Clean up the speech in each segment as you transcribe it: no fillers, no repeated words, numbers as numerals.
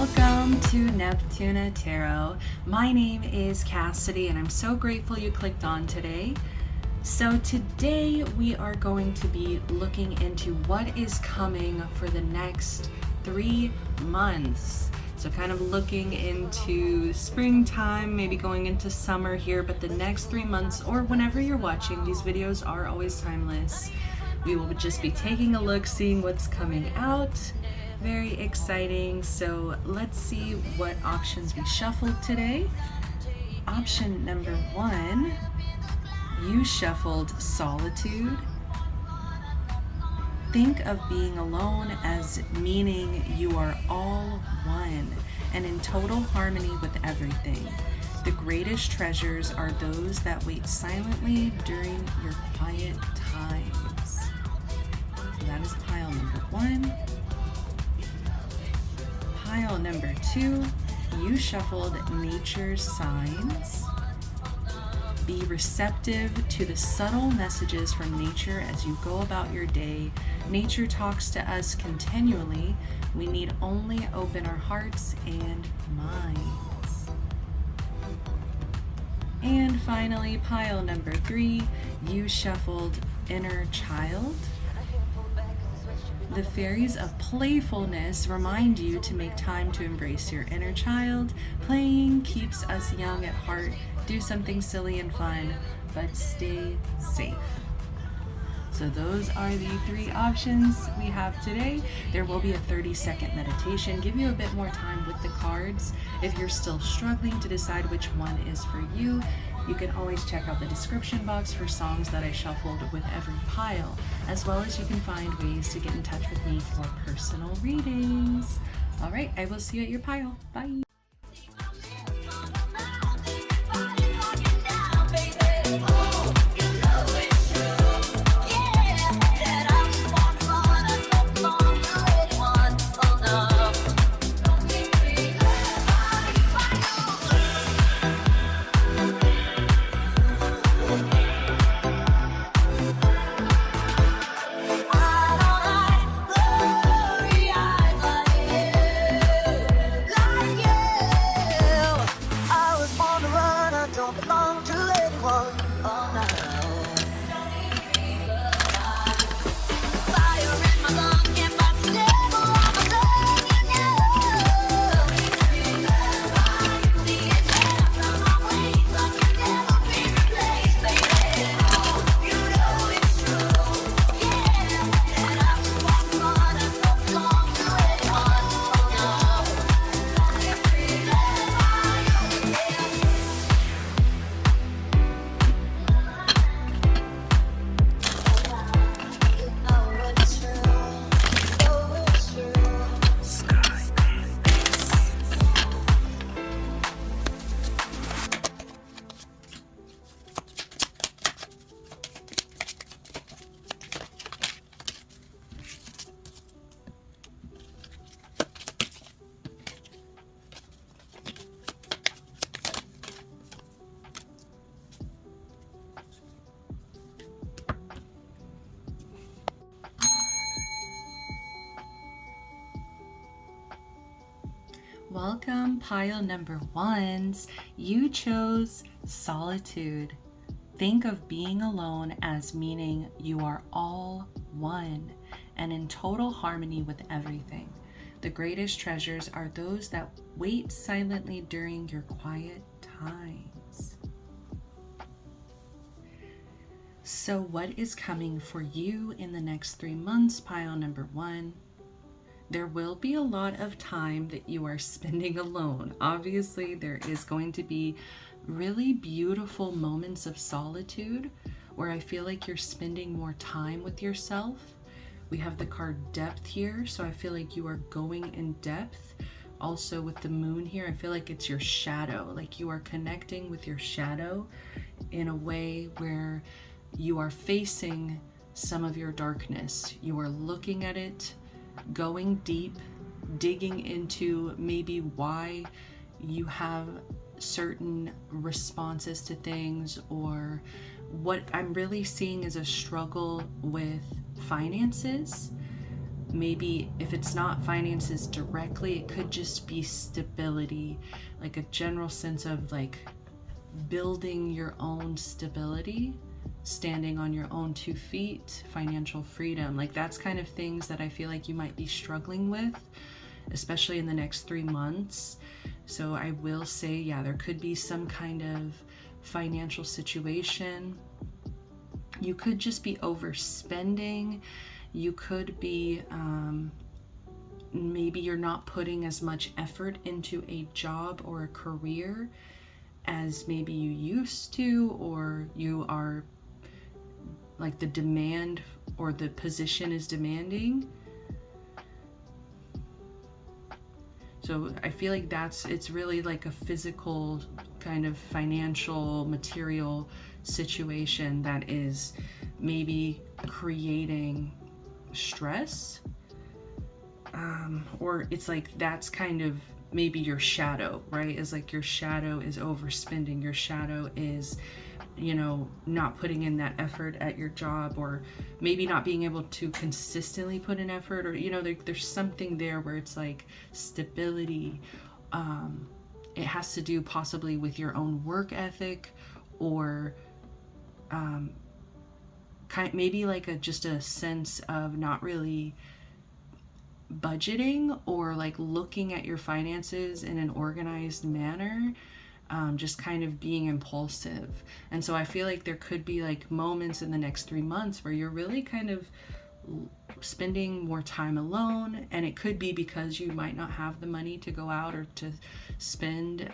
Welcome to Neptuna Tarot. My name is Cassidy and I'm so grateful you clicked on today. So today we are going to be looking into what is coming for the next 3 months. So kind of looking into springtime, maybe going into summer here, but the next 3 months or whenever you're watching, these videos are always timeless. We will just be taking a look, seeing what's coming out. Very exciting. So let's see what options we shuffled today. Option number 1, you shuffled solitude. Think of being alone as meaning you are all one and in total harmony with everything. The greatest treasures are those that wait silently during your quiet times. So that is pile number 1. Pile number 2, you shuffled nature's signs. Be receptive to the subtle messages from nature as you go about your day. Nature talks to us continually. We need only open our hearts and minds. And finally, pile number 3, you shuffled inner child. The fairies of playfulness remind you to make time to embrace your inner child. Playing keeps us young at heart. Do something silly and fun, but stay safe. So those are the 3 options we have today. There will be a 30-second meditation, give you a bit more time with the cards. If you're still struggling to decide which one is for you, you can always check out the description box for songs that I shuffled with every pile, as well as you can find ways to get in touch with me for personal readings. All right, I will see you at your pile. Bye. Welcome, pile number 1s. You chose solitude. Think of being alone as meaning you are all one and in total harmony with everything. The greatest treasures are those that wait silently during your quiet times. So what is coming for you in the next 3 months, pile number 1? There will be a lot of time that you are spending alone. Obviously, there is going to be really beautiful moments of solitude where I feel like you're spending more time with yourself. We have the card depth here, so I feel like you are going in depth. Also with the moon here, I feel like it's your shadow, like you are connecting with your shadow in a way where you are facing some of your darkness. You are looking at it, going deep, digging into maybe why you have certain responses to things, or what I'm really seeing is a struggle with finances. maybe if it's not finances directly, it could just be stability, like a general sense of like building your own stability, standing on your own 2 feet, financial freedom. Like that's kind of things that I feel like you might be struggling with, especially in the next 3 months. So I will say, yeah, there could be some kind of financial situation. You could just be overspending. You could be, maybe you're not putting as much effort into a job or a career as maybe you used to, or you are like the demand or the position is demanding. So I feel like it's really like a physical kind of financial material situation that is maybe creating stress, or it's like that's kind of maybe your shadow, right? Is like your shadow is overspending, your shadow is, you know, not putting in that effort at your job, or maybe not being able to consistently put in effort, or, you know, there's something there where it's like stability. It has to do possibly with your own work ethic, or maybe like just a sense of not really budgeting, or like looking at your finances in an organized manner, just kind of being impulsive. And so I feel like there could be like moments in the next 3 months where you're really kind of spending more time alone, and it could be because you might not have the money to go out or to spend,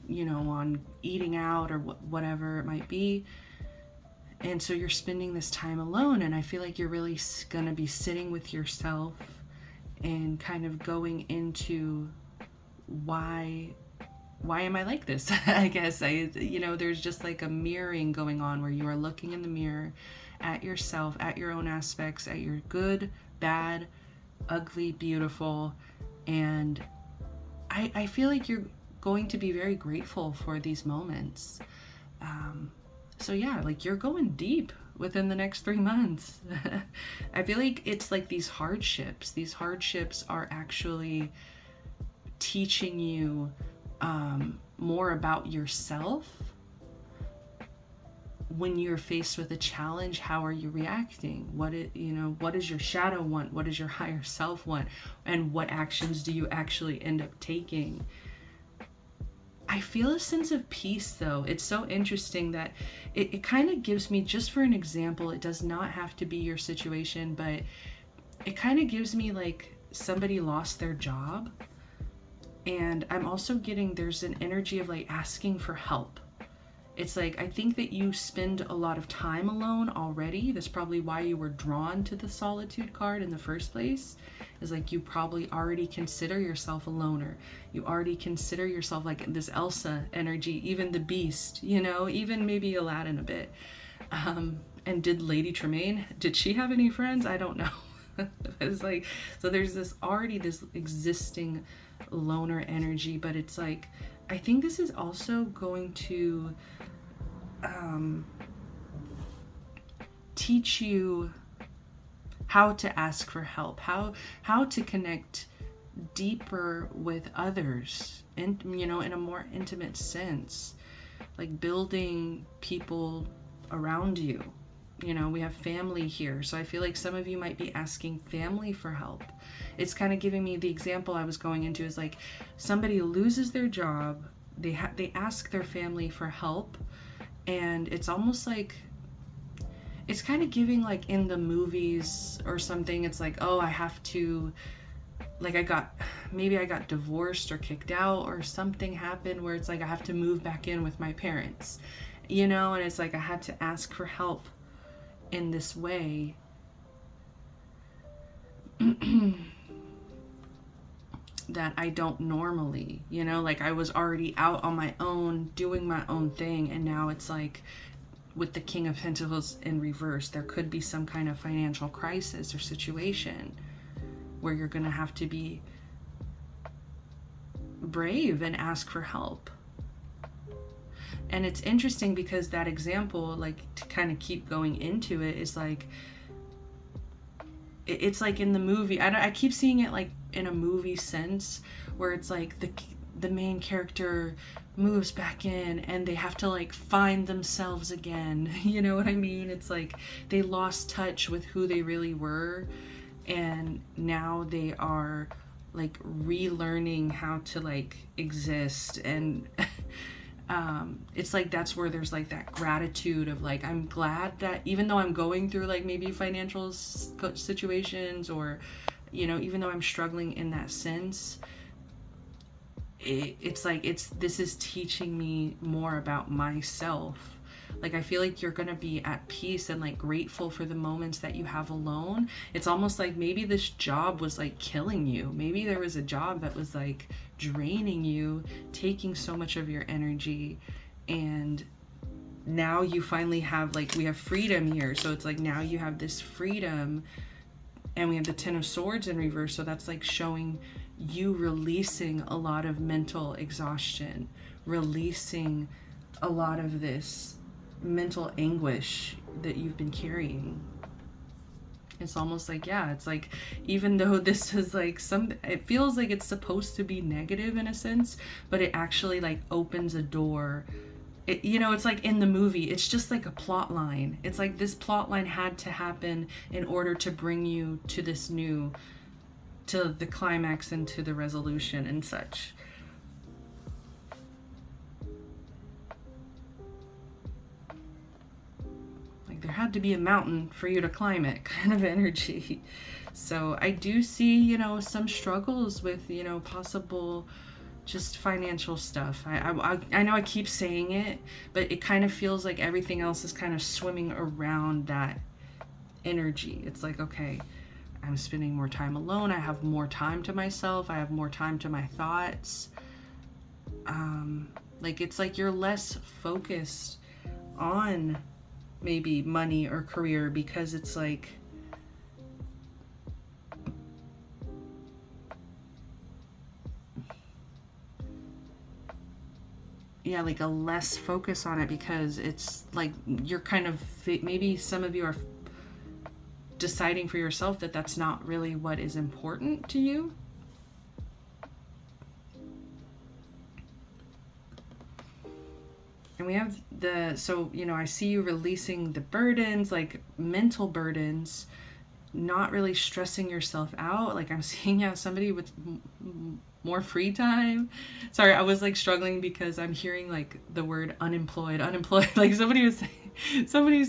you know, on eating out or whatever it might be. And so you're spending this time alone, and I feel like you're really gonna be sitting with yourself and kind of going into why am I like this? I guess you know, there's just like a mirroring going on where you are looking in the mirror at yourself, at your own aspects, at your good, bad, ugly, beautiful, and I feel like you're going to be very grateful for these moments. So yeah, like you're going deep within the next 3 months. I feel like it's like these hardships are actually teaching you more about yourself. When you're faced with a challenge, how are you reacting? What does your shadow want? What does your higher self want? And what actions do you actually end up taking? I feel a sense of peace, though. It's so interesting that it kind of gives me, just for an example, it does not have to be your situation, but it kind of gives me like somebody lost their job. And I'm also getting, there's an energy of like asking for help. It's like, I think that you spend a lot of time alone already. That's probably why you were drawn to the solitude card in the first place. Is like you probably already consider yourself a loner. You already consider yourself like this Elsa energy, even the Beast, you know, even maybe Aladdin a bit. And did Lady Tremaine, did she have any friends? I don't know. It's like, so there's this already this existing loner energy, but it's like, I think this is also going to teach you how to ask for help, how to connect deeper with others, and you know, in a more intimate sense, like building people around you. You know, we have family here, so I feel like some of you might be asking family for help. It's kind of giving me the example I was going into is like somebody loses their job, they ask their family for help, and it's almost like, it's kind of giving like in the movies or something, it's like, oh, I have to, like maybe I got divorced or kicked out or something happened where it's like I have to move back in with my parents, you know, and it's like I had to ask for help in this way. That I don't normally, you know, like I was already out on my own doing my own thing, and now it's like with the King of Pentacles in reverse, there could be some kind of financial crisis or situation where you're gonna have to be brave and ask for help. And it's interesting because that example, like to kind of keep going into it, is like it's like in the movie, I keep seeing it like in a movie sense, where it's like the main character moves back in and they have to like find themselves again. You know what I mean? It's like they lost touch with who they really were, and now they are like relearning how to like exist. And it's like that's where there's like that gratitude of like, I'm glad that even though I'm going through like maybe financial situations, or you know, even though I'm struggling in that sense, it's like this is teaching me more about myself. Like I feel like you're gonna be at peace and like grateful for the moments that you have alone. It's almost like maybe this job was like killing you. Maybe there was a job that was like draining you, taking so much of your energy, and now you finally have like, we have freedom here. So it's like now you have this freedom, and we have the Ten of Swords in reverse. So that's like showing you releasing a lot of mental exhaustion, releasing a lot of this mental anguish that you've been carrying. It's almost like, yeah, it's like, even though this is like it feels like it's supposed to be negative in a sense, but it actually like opens a door. You know, it's like in the movie, it's just like a plot line. It's like this plot line had to happen in order to bring you to this new, to the climax and to the resolution and such. Like there had to be a mountain for you to climb it, kind of energy. So I do see, you know, some struggles with, you know, possible just financial stuff. I know I keep saying it, but it kind of feels like everything else is kind of swimming around that energy. It's like, okay, I'm spending more time alone. I have more time to myself. I have more time to my thoughts. Like it's like you're less focused on maybe money or career, because it's like, yeah, like a less focus on it, because it's like you're kind of, maybe some of you are deciding for yourself that that's not really what is important to you. And we have so, you know, I see you releasing the burdens, like mental burdens, not really stressing yourself out. Like I'm seeing, yeah, somebody with more free time. Sorry, I was like struggling because I'm hearing like the word unemployed. Like somebody's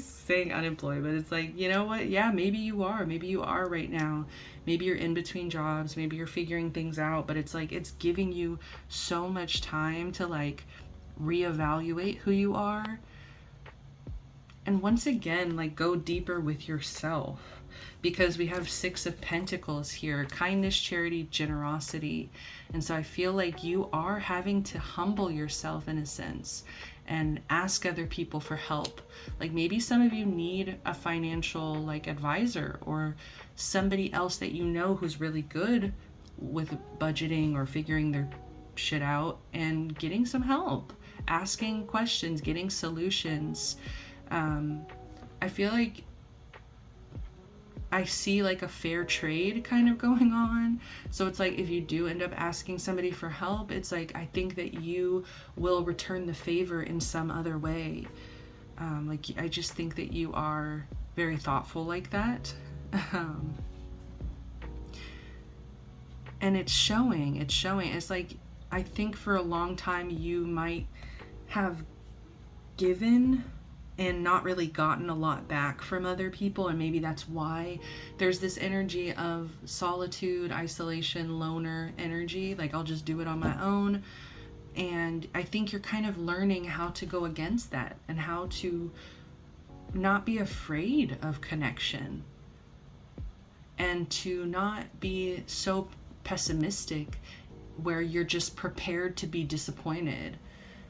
saying unemployed, but it's like, you know what? Yeah, maybe you are. Maybe you are right now. Maybe you're in between jobs. Maybe you're figuring things out, but it's like it's giving you so much time to like reevaluate who you are. And once again, like go deeper with yourself, because we have Six of Pentacles here, kindness, charity, generosity. And so I feel like you are having to humble yourself in a sense and ask other people for help. Like maybe some of you need a financial like advisor, or somebody else that you know who's really good with budgeting or figuring their shit out, and getting some help, asking questions, getting solutions. I feel like I see like a fair trade kind of going on. So it's like if you do end up asking somebody for help, it's like I think that you will return the favor in some other way. Like I just think that you are very thoughtful like that. And it's showing. It's like I think for a long time you might have given and not really gotten a lot back from other people, and maybe that's why there's this energy of solitude, isolation, loner energy, like I'll just do it on my own. And I think you're kind of learning how to go against that, and how to not be afraid of connection, and to not be so pessimistic where you're just prepared to be disappointed.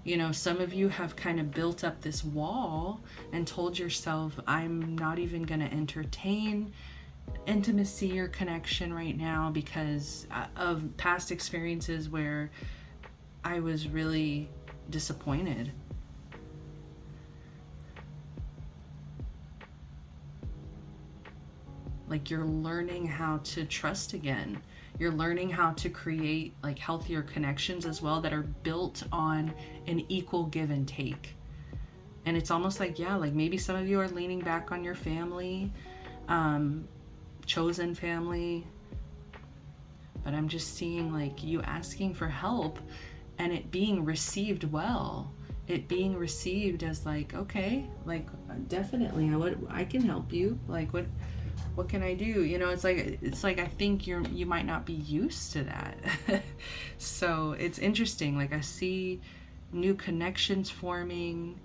You know, some of you have kind of built up this wall and told yourself, I'm not even going to entertain intimacy or connection right now because of past experiences where I was really disappointed. Like you're learning how to trust again. You're learning how to create like healthier connections as well that are built on an equal give and take. And it's almost like, yeah, like maybe some of you are leaning back on your family, chosen family, but I'm just seeing like you asking for help and it being received well. It being received as like, okay, like definitely I can help you. Like what can I do? You know, it's like I think you might not be used to that. So it's interesting. Like I see new connections forming,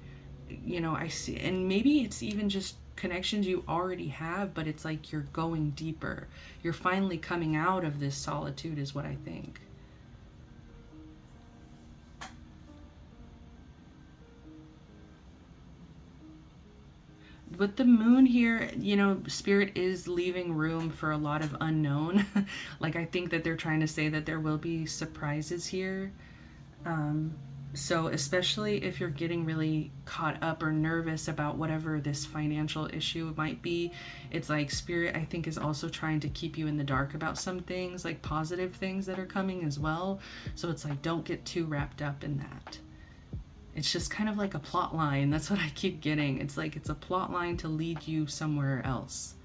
you know, I see, and maybe it's even just connections you already have, but it's like you're going deeper. You're finally coming out of this solitude is what I think. With the moon here, you know, spirit is leaving room for a lot of unknown. Like I think that they're trying to say that there will be surprises here. So especially if you're getting really caught up or nervous about whatever this financial issue might be, it's like spirit I think is also trying to keep you in the dark about some things, like positive things that are coming as well. So it's like don't get too wrapped up in that. It's just kind of like a plot line. That's what I keep getting. It's like it's a plot line to lead you somewhere else.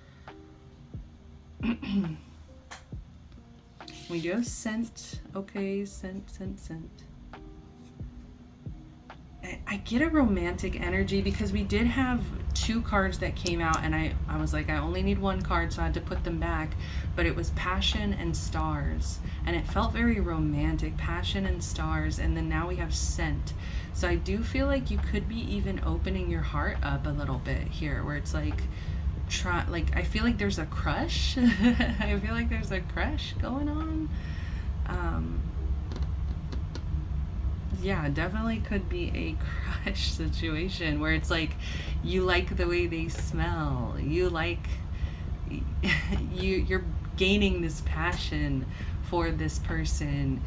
We do have scent. Okay, scent. I get a romantic energy because we did have 2 cards that came out and I was like, I only need 1 card, so I had to put them back. But it was passion and stars. And it felt very romantic, passion and stars. And then now we have scent. So I do feel like you could be even opening your heart up a little bit here, where it's like, I feel like there's a crush. I feel like there's a crush going on. Yeah, definitely could be a crush situation where it's like you like the way they smell. You like you're gaining this passion for this person.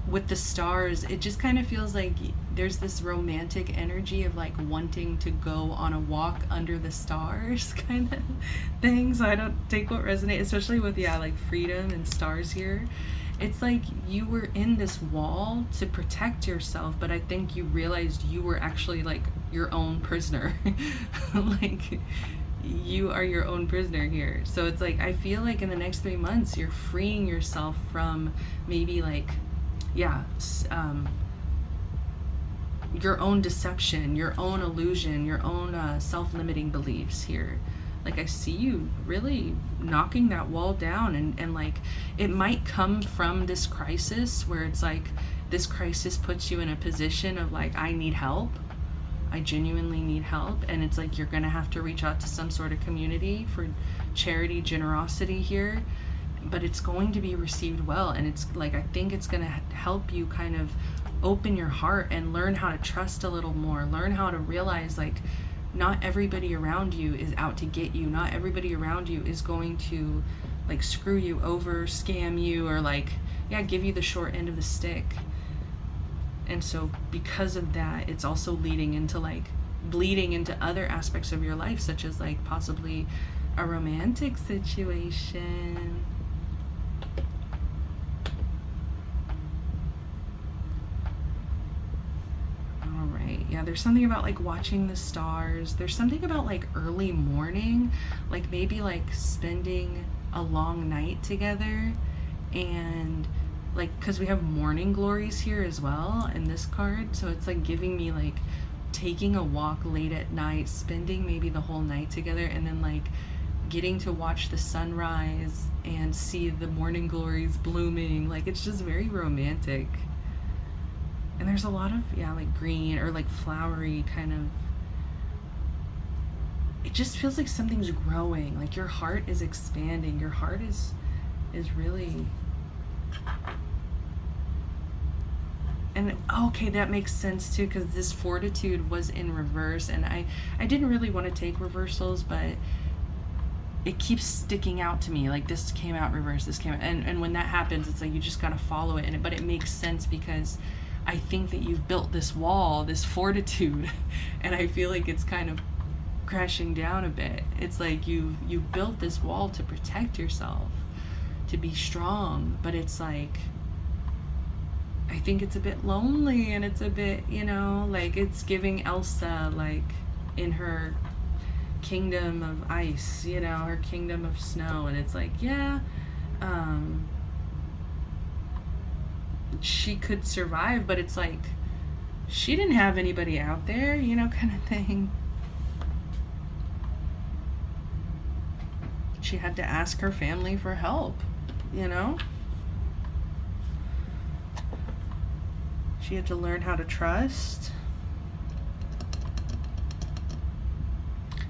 With the stars, it just kind of feels like there's this romantic energy of like wanting to go on a walk under the stars kind of thing. So I don't take what resonates, especially with, yeah, like freedom and stars here. It's like you were in this wall to protect yourself, but I think you realized you were actually like your own prisoner. Like you are your own prisoner here. So it's like I feel like in the next 3 months you're freeing yourself from maybe like, yeah, your own deception, your own illusion, your own self-limiting beliefs here. Like I see you really knocking that wall down, and like it might come from this crisis where it's like this crisis puts you in a position of like, I need help. I genuinely need help. And it's like you're gonna have to reach out to some sort of community for charity, generosity here. But it's going to be received well, and it's like I think it's going to help you kind of open your heart and learn how to trust a little more, learn how to realize like not everybody around you is out to get you, not everybody around you is going to like screw you over, scam you, or like, yeah, give you the short end of the stick. And so because of that, it's also leading into like bleeding into other aspects of your life, such as like possibly a romantic situation. Yeah, there's something about like watching the stars. There's something about like early morning, like maybe like spending a long night together, and like because we have morning glories here as well in this card, so it's like giving me like taking a walk late at night, spending maybe the whole night together, and then like getting to watch the sunrise and see the morning glories blooming. Like it's just very romantic. And there's a lot of, yeah, like green or like flowery kind of, it just feels like something's growing. Like your heart is expanding. Your heart is really, and okay, that makes sense too, because this fortitude was in reverse, and I didn't really want to take reversals, but it keeps sticking out to me. Like this came out reverse, this came out, and when that happens, it's like you just gotta follow it. But it makes sense because I think that you've built this wall, this fortitude, and I feel like it's kind of crashing down a bit. It's like you built this wall to protect yourself, to be strong, but it's like, I think it's a bit lonely, and it's a bit, you know, like it's giving Elsa, like in her kingdom of ice, you know, her kingdom of snow, and it's like, yeah, she could survive, but it's like she didn't have anybody out there, you know, kind of thing. She had to ask her family for help, you know? She had to learn how to trust.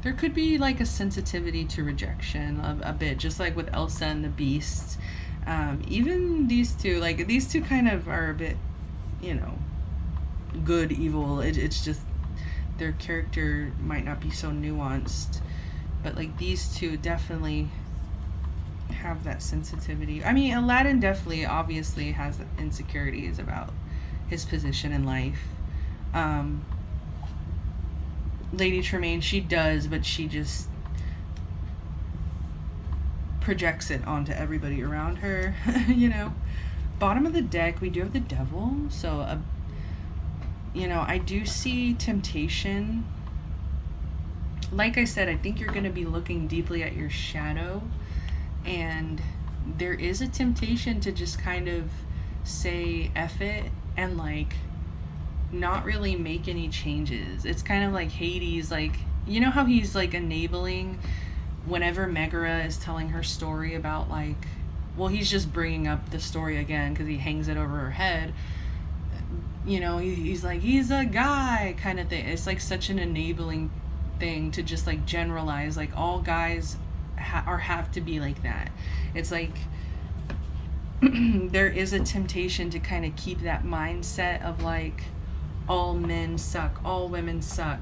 There could be like a sensitivity to rejection a bit, just like with Elsa and the Beast. Even these two, like these two kind of are a bit, you know, good, evil. It's just their character might not be so nuanced. But like these two definitely have that sensitivity. I mean, Aladdin definitely, obviously, has insecurities about his position in life. Lady Tremaine, she does, but she just projects it onto everybody around her, you know. Bottom of the deck, we do have the Devil. So, you know, I do see temptation. Like I said, I think you're going to be looking deeply at your shadow, and there is a temptation to just kind of say F it and like not really make any changes. It's kind of like Hades, like, you know how he's like enabling whenever Megara is telling her story about, like, well, he's just bringing up the story again because he hangs it over her head. You know, he's like, he's a guy kind of thing. It's like such an enabling thing to just like generalize, like all guys have to be like that. It's like there is a temptation to kind of keep that mindset of like all men suck, all women suck.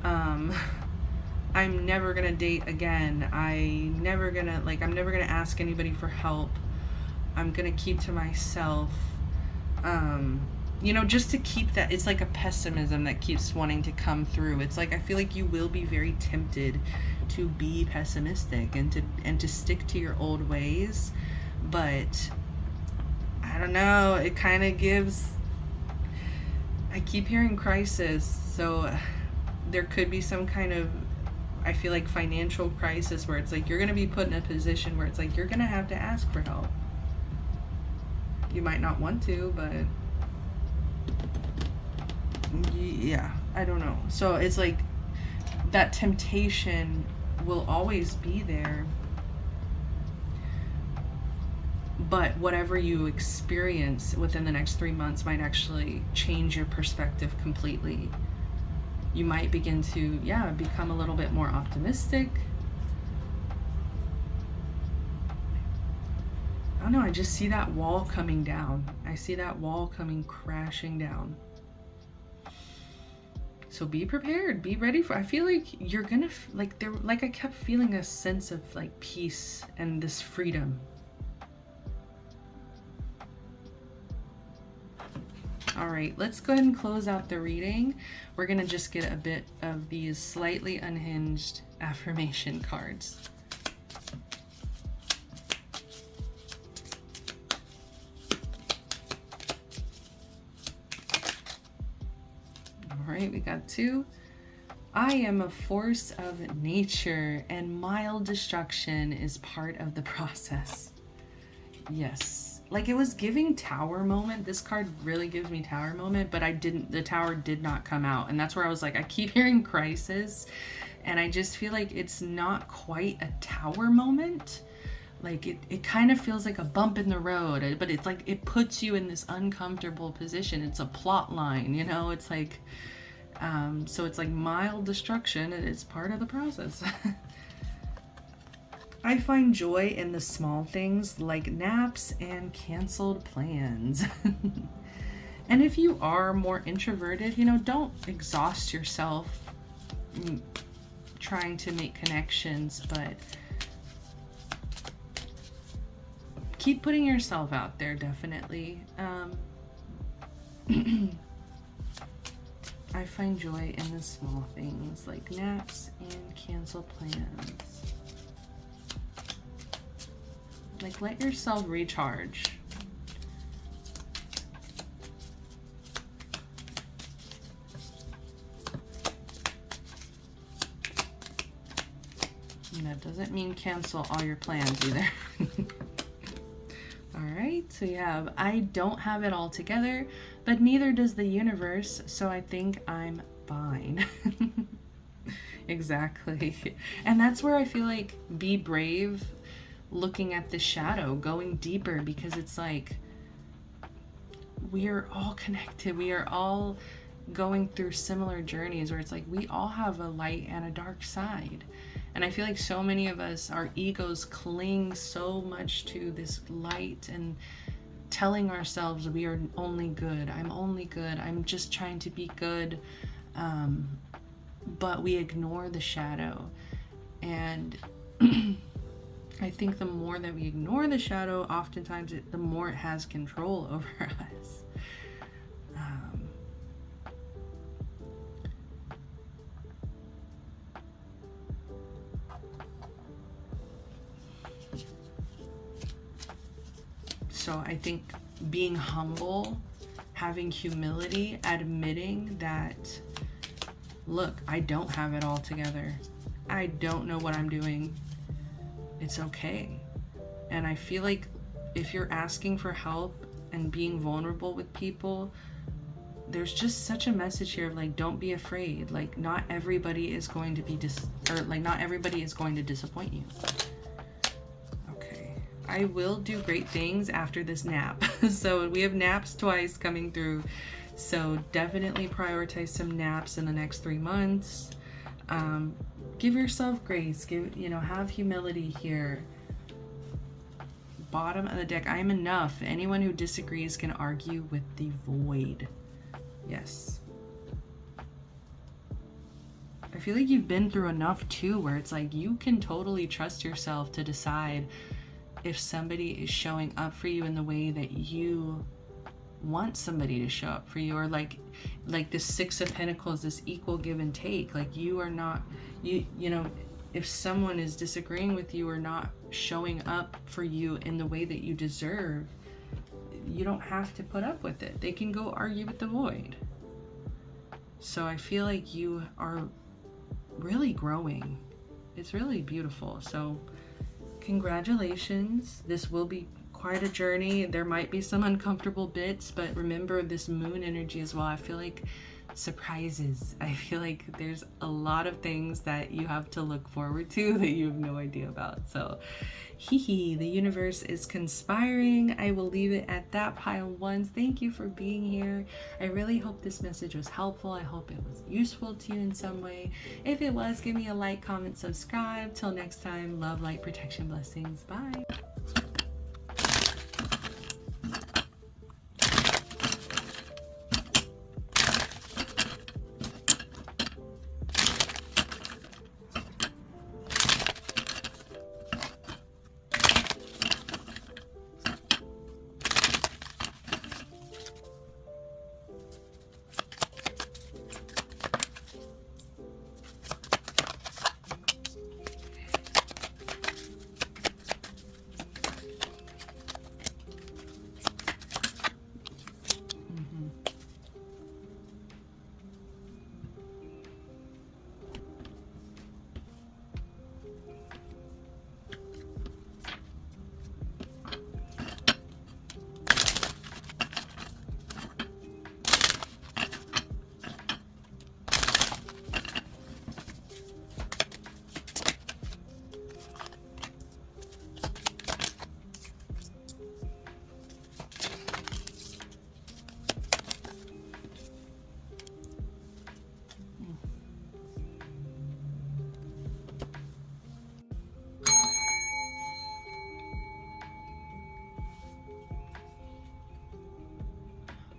I'm never gonna date again. I'm never gonna ask anybody for help. I'm gonna keep to myself. You know, just to keep that, it's like a pessimism that keeps wanting to come through. It's like, I feel like you will be very tempted to be pessimistic and to stick to your old ways, but I don't know, it kind of gives, I keep hearing crisis, so there could be some kind of, I feel like, financial crisis where it's like you're going to be put in a position where it's like you're going to have to ask for help. You might not want to, but yeah, I don't know. So it's like that temptation will always be there, but whatever you experience within the next 3 months might actually change your perspective completely. You might begin to, become a little bit more optimistic. I don't know, I just see that wall coming down. I see that wall coming crashing down. So be prepared, be ready for, I feel like you're gonna, I kept feeling a sense of like peace and this freedom. All right, let's go ahead and close out the reading. We're gonna just get a bit of these slightly unhinged affirmation cards. All right, we got 2. I am a force of nature, and mild destruction is part of the process. Yes. Like, it was giving Tower moment. This card really gives me Tower moment, but the Tower did not come out. And that's where I was like, I keep hearing crisis, and I just feel like it's not quite a Tower moment. Like, it kind of feels like a bump in the road, but it's like, it puts you in this uncomfortable position. It's a plot line, you know? It's like, so it's like mild destruction, and it's part of the process. I find joy in the small things like naps and canceled plans. And if you are more introverted, you know, don't exhaust yourself trying to make connections, but keep putting yourself out there, definitely. I find joy in the small things like naps and cancel plans. Like, let yourself recharge. And that doesn't mean cancel all your plans either. All right, so you have, I don't have it all together, but neither does the universe, so I think I'm fine. Exactly. And that's where I feel like be brave, looking at the shadow, going deeper, because it's like we are all connected. We are all going through similar journeys where it's like we all have a light and a dark side. And I feel like so many of us, our egos cling so much to this light and telling ourselves we are only good. I'm only good. I'm just trying to be good. But we ignore the shadow. And I think the more that we ignore the shadow, oftentimes the more it has control over us. So I think being humble, having humility, admitting that, look, I don't have it all together. I don't know what I'm doing. It's okay. And I feel like if you're asking for help and being vulnerable with people, there's just such a message here of like, don't be afraid. Like, not everybody is going to be not everybody is going to disappoint you. I will do great things after this nap. So we have naps twice coming through. So definitely prioritize some naps in the next 3 months. Give yourself grace. Have humility here. Bottom of the deck, I am enough. Anyone who disagrees can argue with the void. Yes. I feel like you've been through enough too, where it's like you can totally trust yourself to decide if somebody is showing up for you in the way that you want somebody to show up for you, or like this Six of Pentacles, this equal give and take. Like you are not, if someone is disagreeing with you or not showing up for you in the way that you deserve, you don't have to put up with it. They can go argue with the void. So I feel like you are really growing. It's really beautiful. So congratulations. This will be quite a journey. There might be some uncomfortable bits, but remember this moon energy as well. I feel like surprises. I feel like there's a lot of things that you have to look forward to that you have no idea about. So the universe is conspiring. I will leave it at that, pile ones. Thank you for being here. I really hope this message was helpful. I hope it was useful to you in some way. If it was, give me a like, comment, subscribe. Till next time, love, light, protection, blessings. Bye.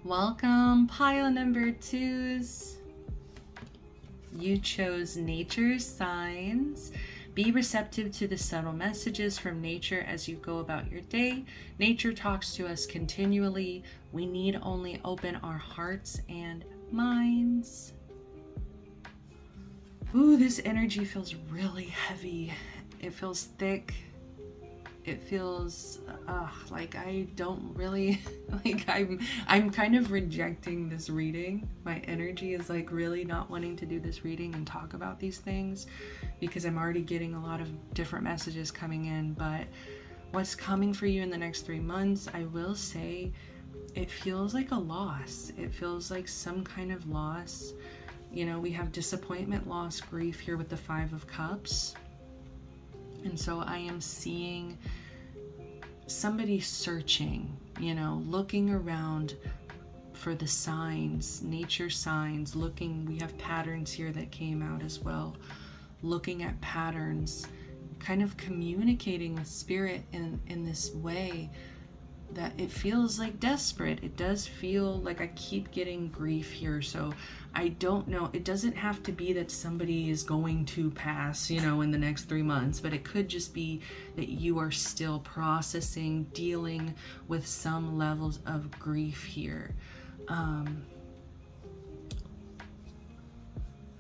Welcome, pile number 2s. You chose nature's signs. Be receptive to the subtle messages from nature as you go about your day. Nature talks to us continually. We need only open our hearts and minds. Ooh, this energy feels really heavy. It feels thick. It feels like I don't really like I'm kind of rejecting this reading. My energy is like really not wanting to do this reading and talk about these things because I'm already getting a lot of different messages coming in. But what's coming for you in the next 3 months, I will say it feels like a loss. It feels like some kind of loss. You know, we have disappointment, loss, grief here with the 5 of Cups. And so I am seeing somebody searching, you know, looking around for the signs, nature signs, looking, we have patterns here that came out as well, looking at patterns, kind of communicating with spirit in this way that it feels like desperate. It does feel like I keep getting grief here. So I don't know. It doesn't have to be that somebody is going to pass, you know, in the next 3 months, but it could just be that you are still processing, dealing with some levels of grief here.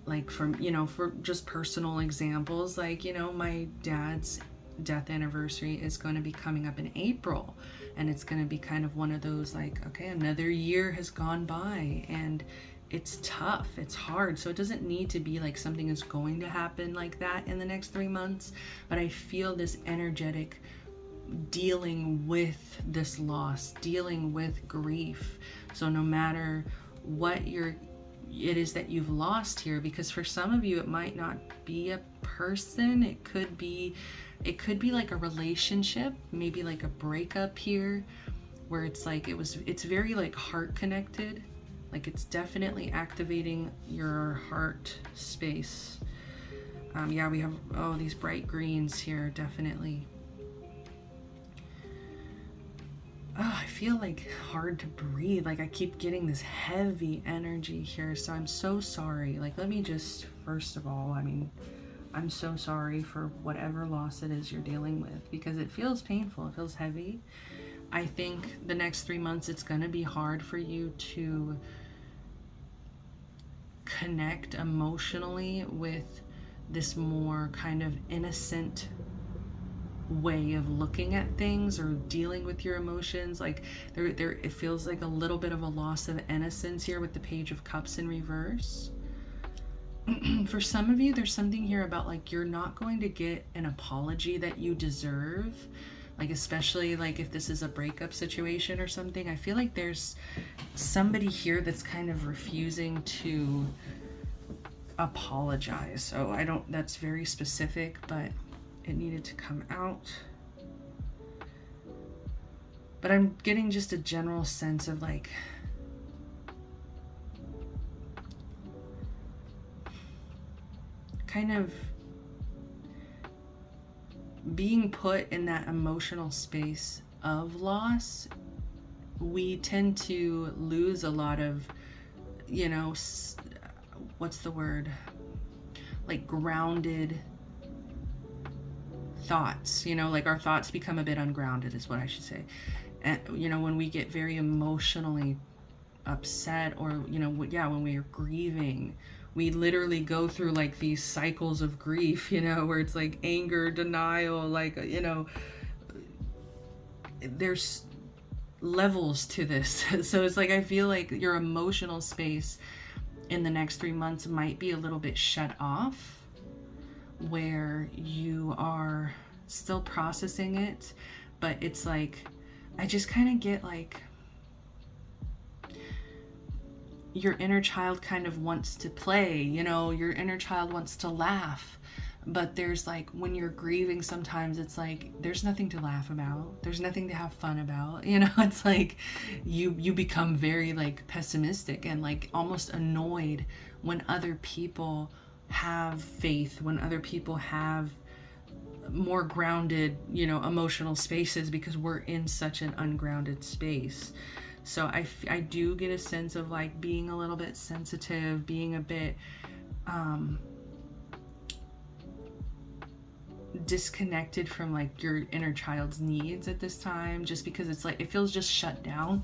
Like from, you know, for just personal examples, like, you know, my dad's death anniversary is going to be coming up in April, and it's going to be kind of one of those like, okay, another year has gone by and it's tough, it's hard. So it doesn't need to be like something is going to happen like that in the next 3 months, but I feel this energetic dealing with this loss, dealing with grief. So no matter what it is that you've lost here, because for some of you it might not be a person, it could be like a relationship, maybe like a breakup here, where it's like it's very like heart connected, like it's definitely activating your heart space. Yeah, we have, oh, these bright greens here, definitely. Oh, I feel like hard to breathe. Like I keep getting this heavy energy here. So I'm so sorry. Like, let me just, first of all, I mean, I'm so sorry for whatever loss it is you're dealing with, because it feels painful. It feels heavy. I think the next 3 months, it's going to be hard for you to connect emotionally with this more kind of innocent way of looking at things or dealing with your emotions. Like there it feels like a little bit of a loss of innocence here with the Page of Cups in reverse. For some of you, there's something here about like you're not going to get an apology that you deserve, like especially like if this is a breakup situation or something. I feel like there's somebody here that's kind of refusing to apologize. So I don't, that's very specific, but it needed to come out. But I'm getting just a general sense of like kind of being put in that emotional space of loss. We tend to lose a lot of, you know, what's the word? Like grounded thoughts, you know, like our thoughts become a bit ungrounded is what I should say. And, you know, when we get very emotionally upset or, you know, yeah, when we are grieving, we literally go through like these cycles of grief, you know, where it's like anger, denial, like, you know, there's levels to this. So it's like, I feel like your emotional space in the next 3 months might be a little bit shut off, where you are still processing it, but it's like, I just kind of get like your inner child kind of wants to play, you know, your inner child wants to laugh, but there's like, when you're grieving, sometimes it's like there's nothing to laugh about, there's nothing to have fun about, you know. It's like you become very like pessimistic and like almost annoyed when other people have faith, when other people have more grounded, you know, emotional spaces, because we're in such an ungrounded space. So I do get a sense of like being a little bit sensitive, being a bit disconnected from like your inner child's needs at this time, just because it's like it feels just shut down.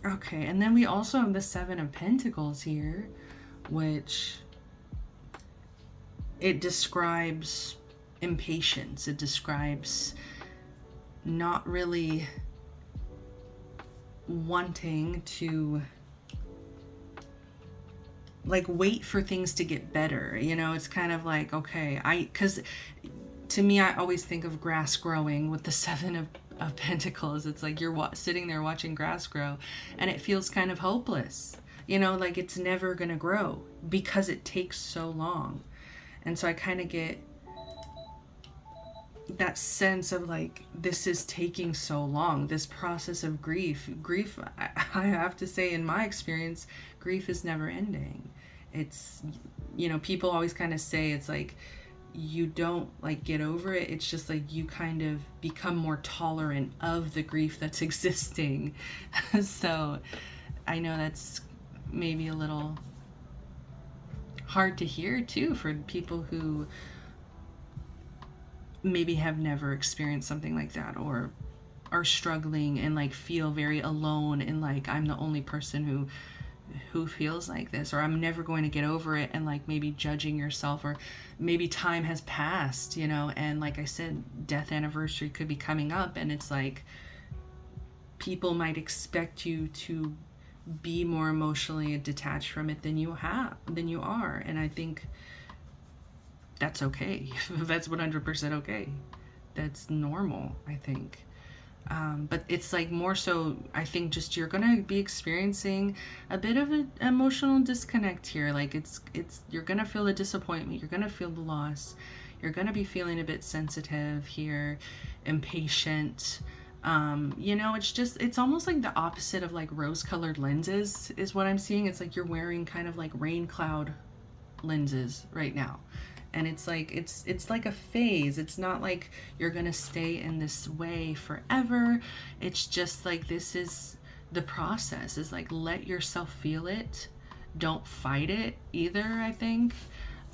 Okay, and then we also have the Seven of Pentacles here, which it describes impatience. It describes not really wanting to like wait for things to get better. You know, it's kind of like, okay, because to me, I always think of grass growing with the Seven of Pentacles. It's like you're sitting there watching grass grow and it feels kind of hopeless. You know, like it's never going to grow because it takes so long. And so I kind of get that sense of like, this is taking so long, this process of grief. I have to say, in my experience, grief is never ending. It's, you know, people always kind of say it's like, you don't like get over it. It's just like you kind of become more tolerant of the grief that's existing. So I know that's maybe a little hard to hear too for people who maybe have never experienced something like that, or are struggling and like feel very alone and like, I'm the only person who feels like this, or I'm never going to get over it, and like maybe judging yourself, or maybe time has passed, you know, and like I said, death anniversary could be coming up, and it's like people might expect you to be more emotionally detached from it than you are, and I think that's okay. That's 100% okay. That's normal, I think. But it's like more so, I think just you're gonna be experiencing a bit of an emotional disconnect here. Like you're gonna feel the disappointment, you're gonna feel the loss, you're gonna be feeling a bit sensitive here, impatient. You know, it's almost like the opposite of like rose-colored lenses is what I'm seeing. It's like you're wearing kind of like rain cloud lenses right now. And it's like it's like a phase. It's not like you're gonna stay in this way forever. It's just like, this is the process. Is like, let yourself feel it. Don't fight it either, I think.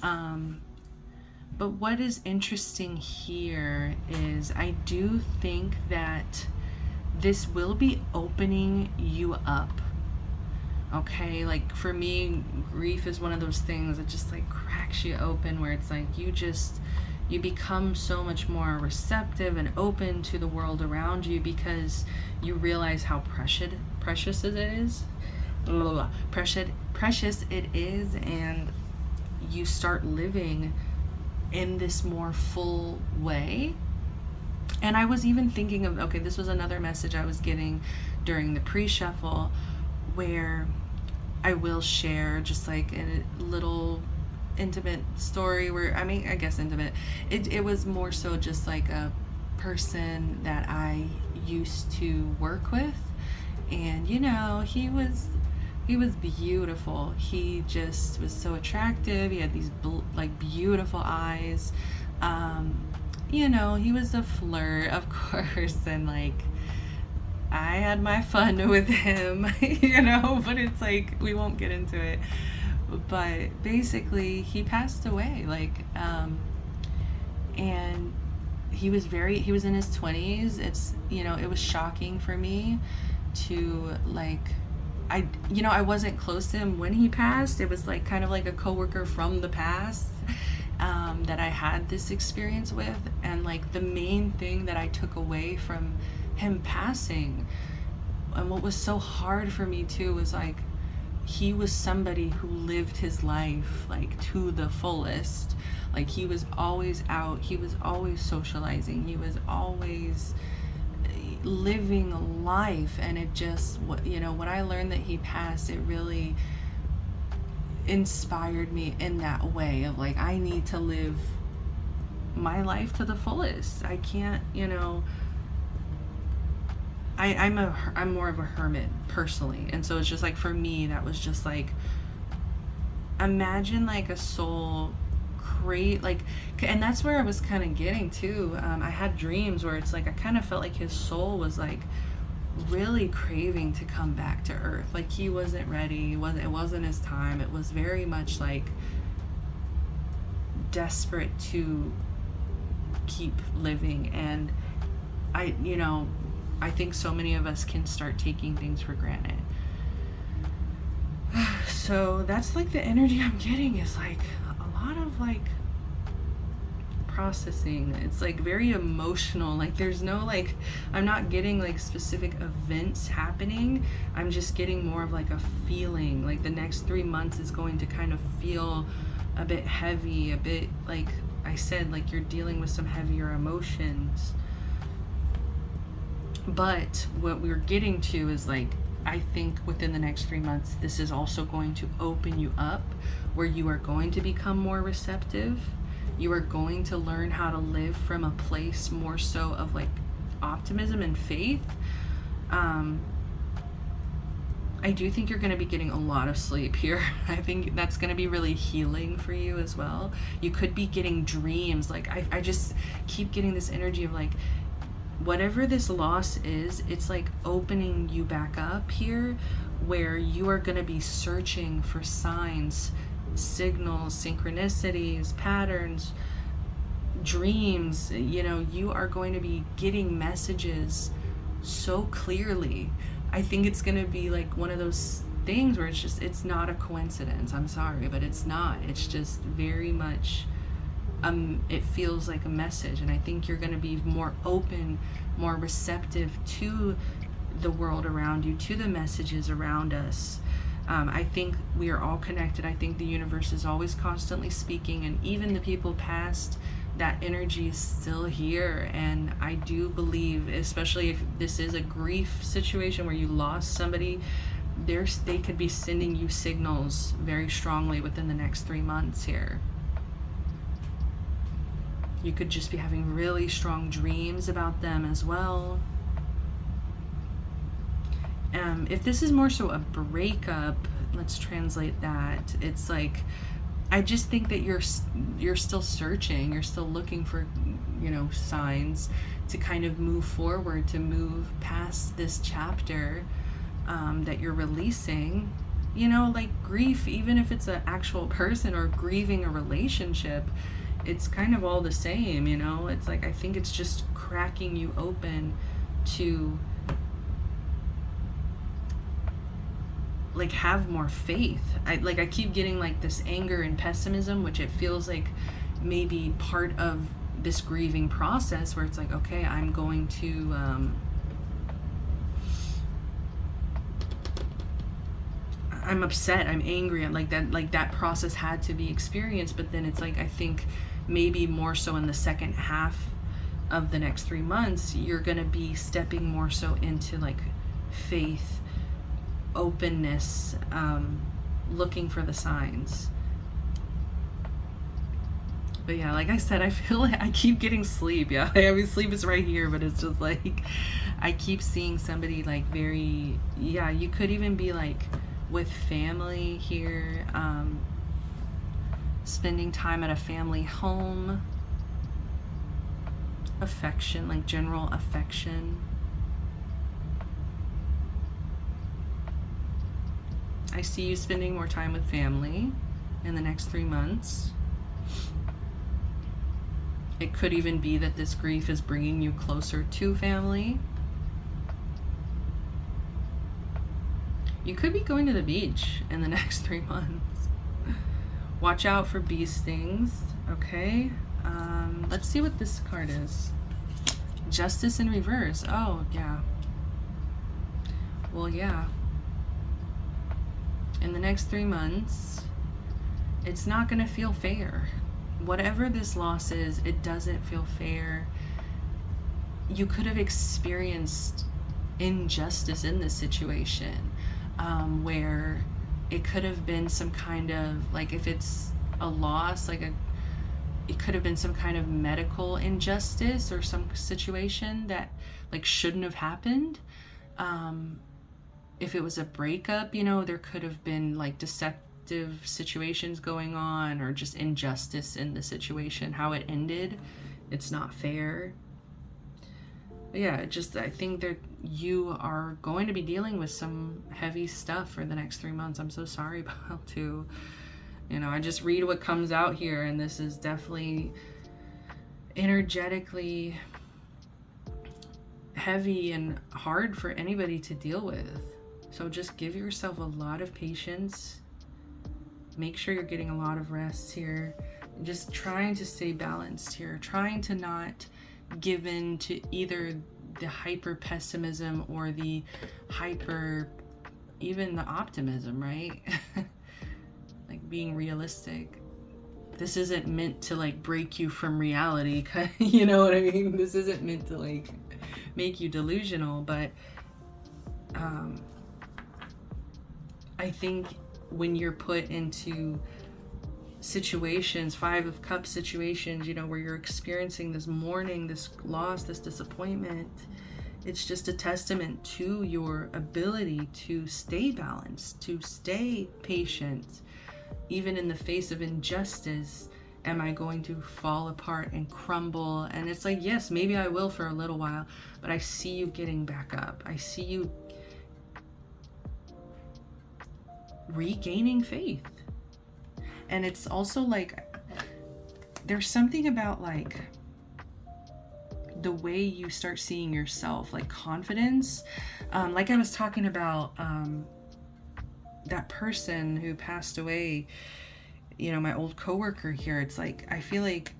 But what is interesting here is I do think that this will be opening you up. Okay, like for me, grief is one of those things that just like cracks you open, where it's like you become so much more receptive and open to the world around you, because you realize how precious it is. Precious it is, and you start living in this more full way. And I was even thinking of, okay, this was another message I was getting during the pre-shuffle, where I will share just like a little intimate story where, I mean, I guess intimate. It was more so just like a person that I used to work with, and you know, he was beautiful. He just was so attractive. He had these like beautiful eyes. You know, he was a flirt, of course, and like I had my fun with him, you know, but it's like, we won't get into it. But basically, he passed away, like, and he was in his 20s. It's, you know, it was shocking for me to like, I wasn't close to him when he passed. It was like kind of like a coworker from the past that I had this experience with. And like the main thing that I took away from him passing, and what was so hard for me too, was like, he was somebody who lived his life like to the fullest. Like he was always out, he was always socializing, he was always living life. And it just, you know, when I learned that he passed, it really inspired me in that way of like, I need to live my life to the fullest. I can't, you know, I'm more of a hermit personally, and so it's just like, for me, that was just like, imagine like a soul create like, and that's where I was kind of getting to. I had dreams where it's like, I kind of felt like his soul was like really craving to come back to earth. Like he wasn't ready, it wasn't his time. It was very much like desperate to keep living. And I think so many of us can start taking things for granted. So that's like the energy I'm getting, is like a lot of like processing. It's like very emotional. Like there's no like, I'm not getting like specific events happening. I'm just getting more of like a feeling. Like the next 3 months is going to kind of feel a bit heavy, a bit like I said, like you're dealing with some heavier emotions. But what we're getting to is like, I think within the next 3 months, this is also going to open you up, where you are going to become more receptive. You are going to learn how to live from a place more so of like optimism and faith. I do think you're going to be getting a lot of sleep here. I think that's going to be really healing for you as well. You could be getting dreams. Like I just keep getting this energy of like, whatever this loss is, it's like opening you back up here, where you are going to be searching for signs, signals, synchronicities, patterns, dreams. You know, you are going to be getting messages so clearly. I think it's going to be like one of those things where it's just, it's not a coincidence. I'm sorry, but it's not. It's just very much it feels like a message, and I think you're going to be more open, more receptive to the world around you, to the messages around us. I think we are all connected. I think the universe is always constantly speaking, and even the people past, that energy is still here. And I do believe, especially if this is a grief situation where you lost somebody, they could be sending you signals very strongly within the next 3 months here. You could just be having really strong dreams about them as well. If this is more so a breakup, let's translate that. It's like, I just think that you're still searching. You're still looking for, you know, signs to kind of move forward, to move past this chapter that you're releasing. You know, like grief, even if it's an actual person or grieving a relationship, it's kind of all the same, you know? It's like, I think it's just cracking you open to like have more faith. I keep getting like this anger and pessimism, which it feels like maybe part of this grieving process, where it's like, okay, I'm going to I'm upset, I'm angry, I'm like that process had to be experienced. But then it's like, I think maybe more so in the second half of the next 3 months, you're gonna be stepping more so into like faith, openness, looking for the signs. But yeah, like I said, I feel like I keep getting sleep. Yeah, I mean, sleep is right here, but it's just like, I keep seeing somebody like very, yeah, you could even be like with family here, spending time at a family home, affection, like general affection. I see you spending more time with family in the next 3 months. It could even be that this grief is bringing you closer to family. You could be going to the beach in the next 3 months. Watch out for bee stings, okay? Let's see what this card is. Justice in reverse. Oh, yeah. Well, yeah. In the next 3 months, it's not going to feel fair. Whatever this loss is, it doesn't feel fair. You could have experienced injustice in this situation, where it could have been some kind of, like, if it's a loss, like it could have been some kind of medical injustice or some situation that like shouldn't have happened. If it was a breakup, you know, there could have been like deceptive situations going on, or just injustice in the situation, how it ended. It's not fair. But yeah, I think that you are going to be dealing with some heavy stuff for the next 3 months. I'm so sorry about to, you know, I just read what comes out here, and this is definitely energetically heavy and hard for anybody to deal with. So just give yourself a lot of patience. Make sure you're getting a lot of rest here. Just trying to stay balanced here. Trying to not give in to either the hyper pessimism or the hyper, even the optimism, right? Like being realistic. This isn't meant to like break you from reality. You know what I mean? This isn't meant to like make you delusional, but I think when you're put into situations, 5 of Cups situations, you know, where you're experiencing this mourning, this loss, this disappointment, it's just a testament to your ability to stay balanced, to stay patient, even in the face of injustice. Am I going to fall apart and crumble? And it's like, yes, maybe I will for a little while, but I see you getting back up. I see you regaining faith. And it's also like, there's something about like the way you start seeing yourself, like confidence. Like I was talking about that person who passed away, you know, my old coworker here. It's like, I feel like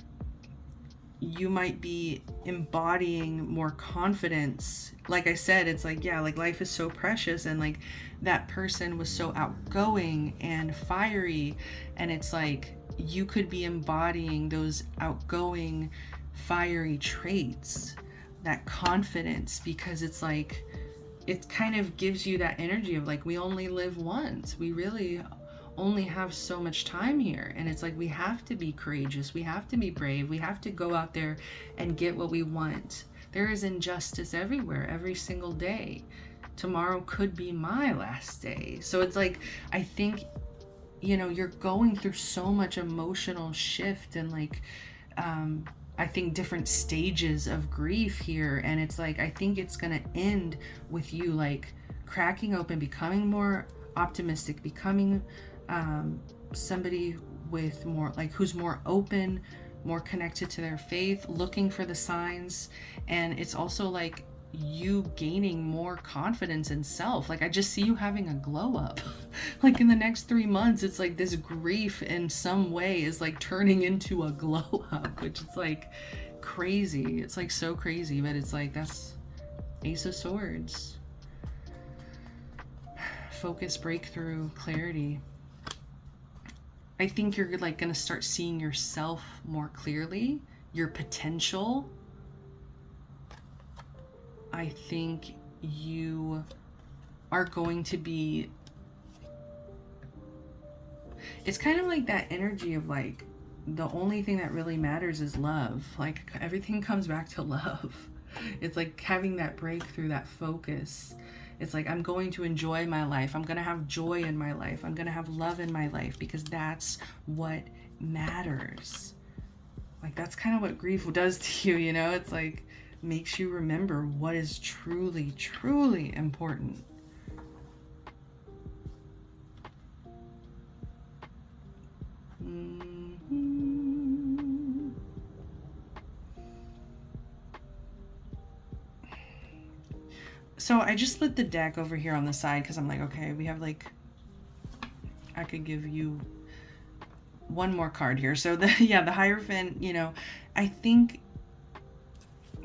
you might be embodying more confidence. Like I said, it's like, yeah, like life is so precious, and like that person was so outgoing and fiery, and it's like you could be embodying those outgoing, fiery traits, that confidence, because it's like, it kind of gives you that energy of like, we only live once. We really only have so much time here, and it's like we have to be courageous, we have to be brave, we have to go out there and get what we want. There is injustice everywhere, every single day. Tomorrow could be my last day. So it's like, I think, you know, you're going through so much emotional shift and like I think different stages of grief here, and it's like, I think it's gonna end with you like cracking open, becoming more optimistic, becoming somebody with more, like, who's more open, more connected to their faith, looking for the signs. And it's also like you gaining more confidence in self. Like I just see you having a glow up. Like in the next 3 months, it's like this grief in some way is like turning into a glow up, which is like crazy. It's like so crazy, but it's like, that's Ace of Swords. Focus, breakthrough, clarity. I think you're like going to start seeing yourself more clearly, your potential. I think you are going to be, it's kind of like that energy of like, the only thing that really matters is love. Like everything comes back to love. It's like having that breakthrough, that focus. It's like, I'm going to enjoy my life. I'm going to have joy in my life. I'm going to have love in my life, because that's what matters. Like that's kind of what grief does to you, you know? It's like, makes you remember what is truly, truly important. So I just lit the deck over here on the side because I'm like, okay, we have like, I could give you one more card here. So the Hierophant, you know, I think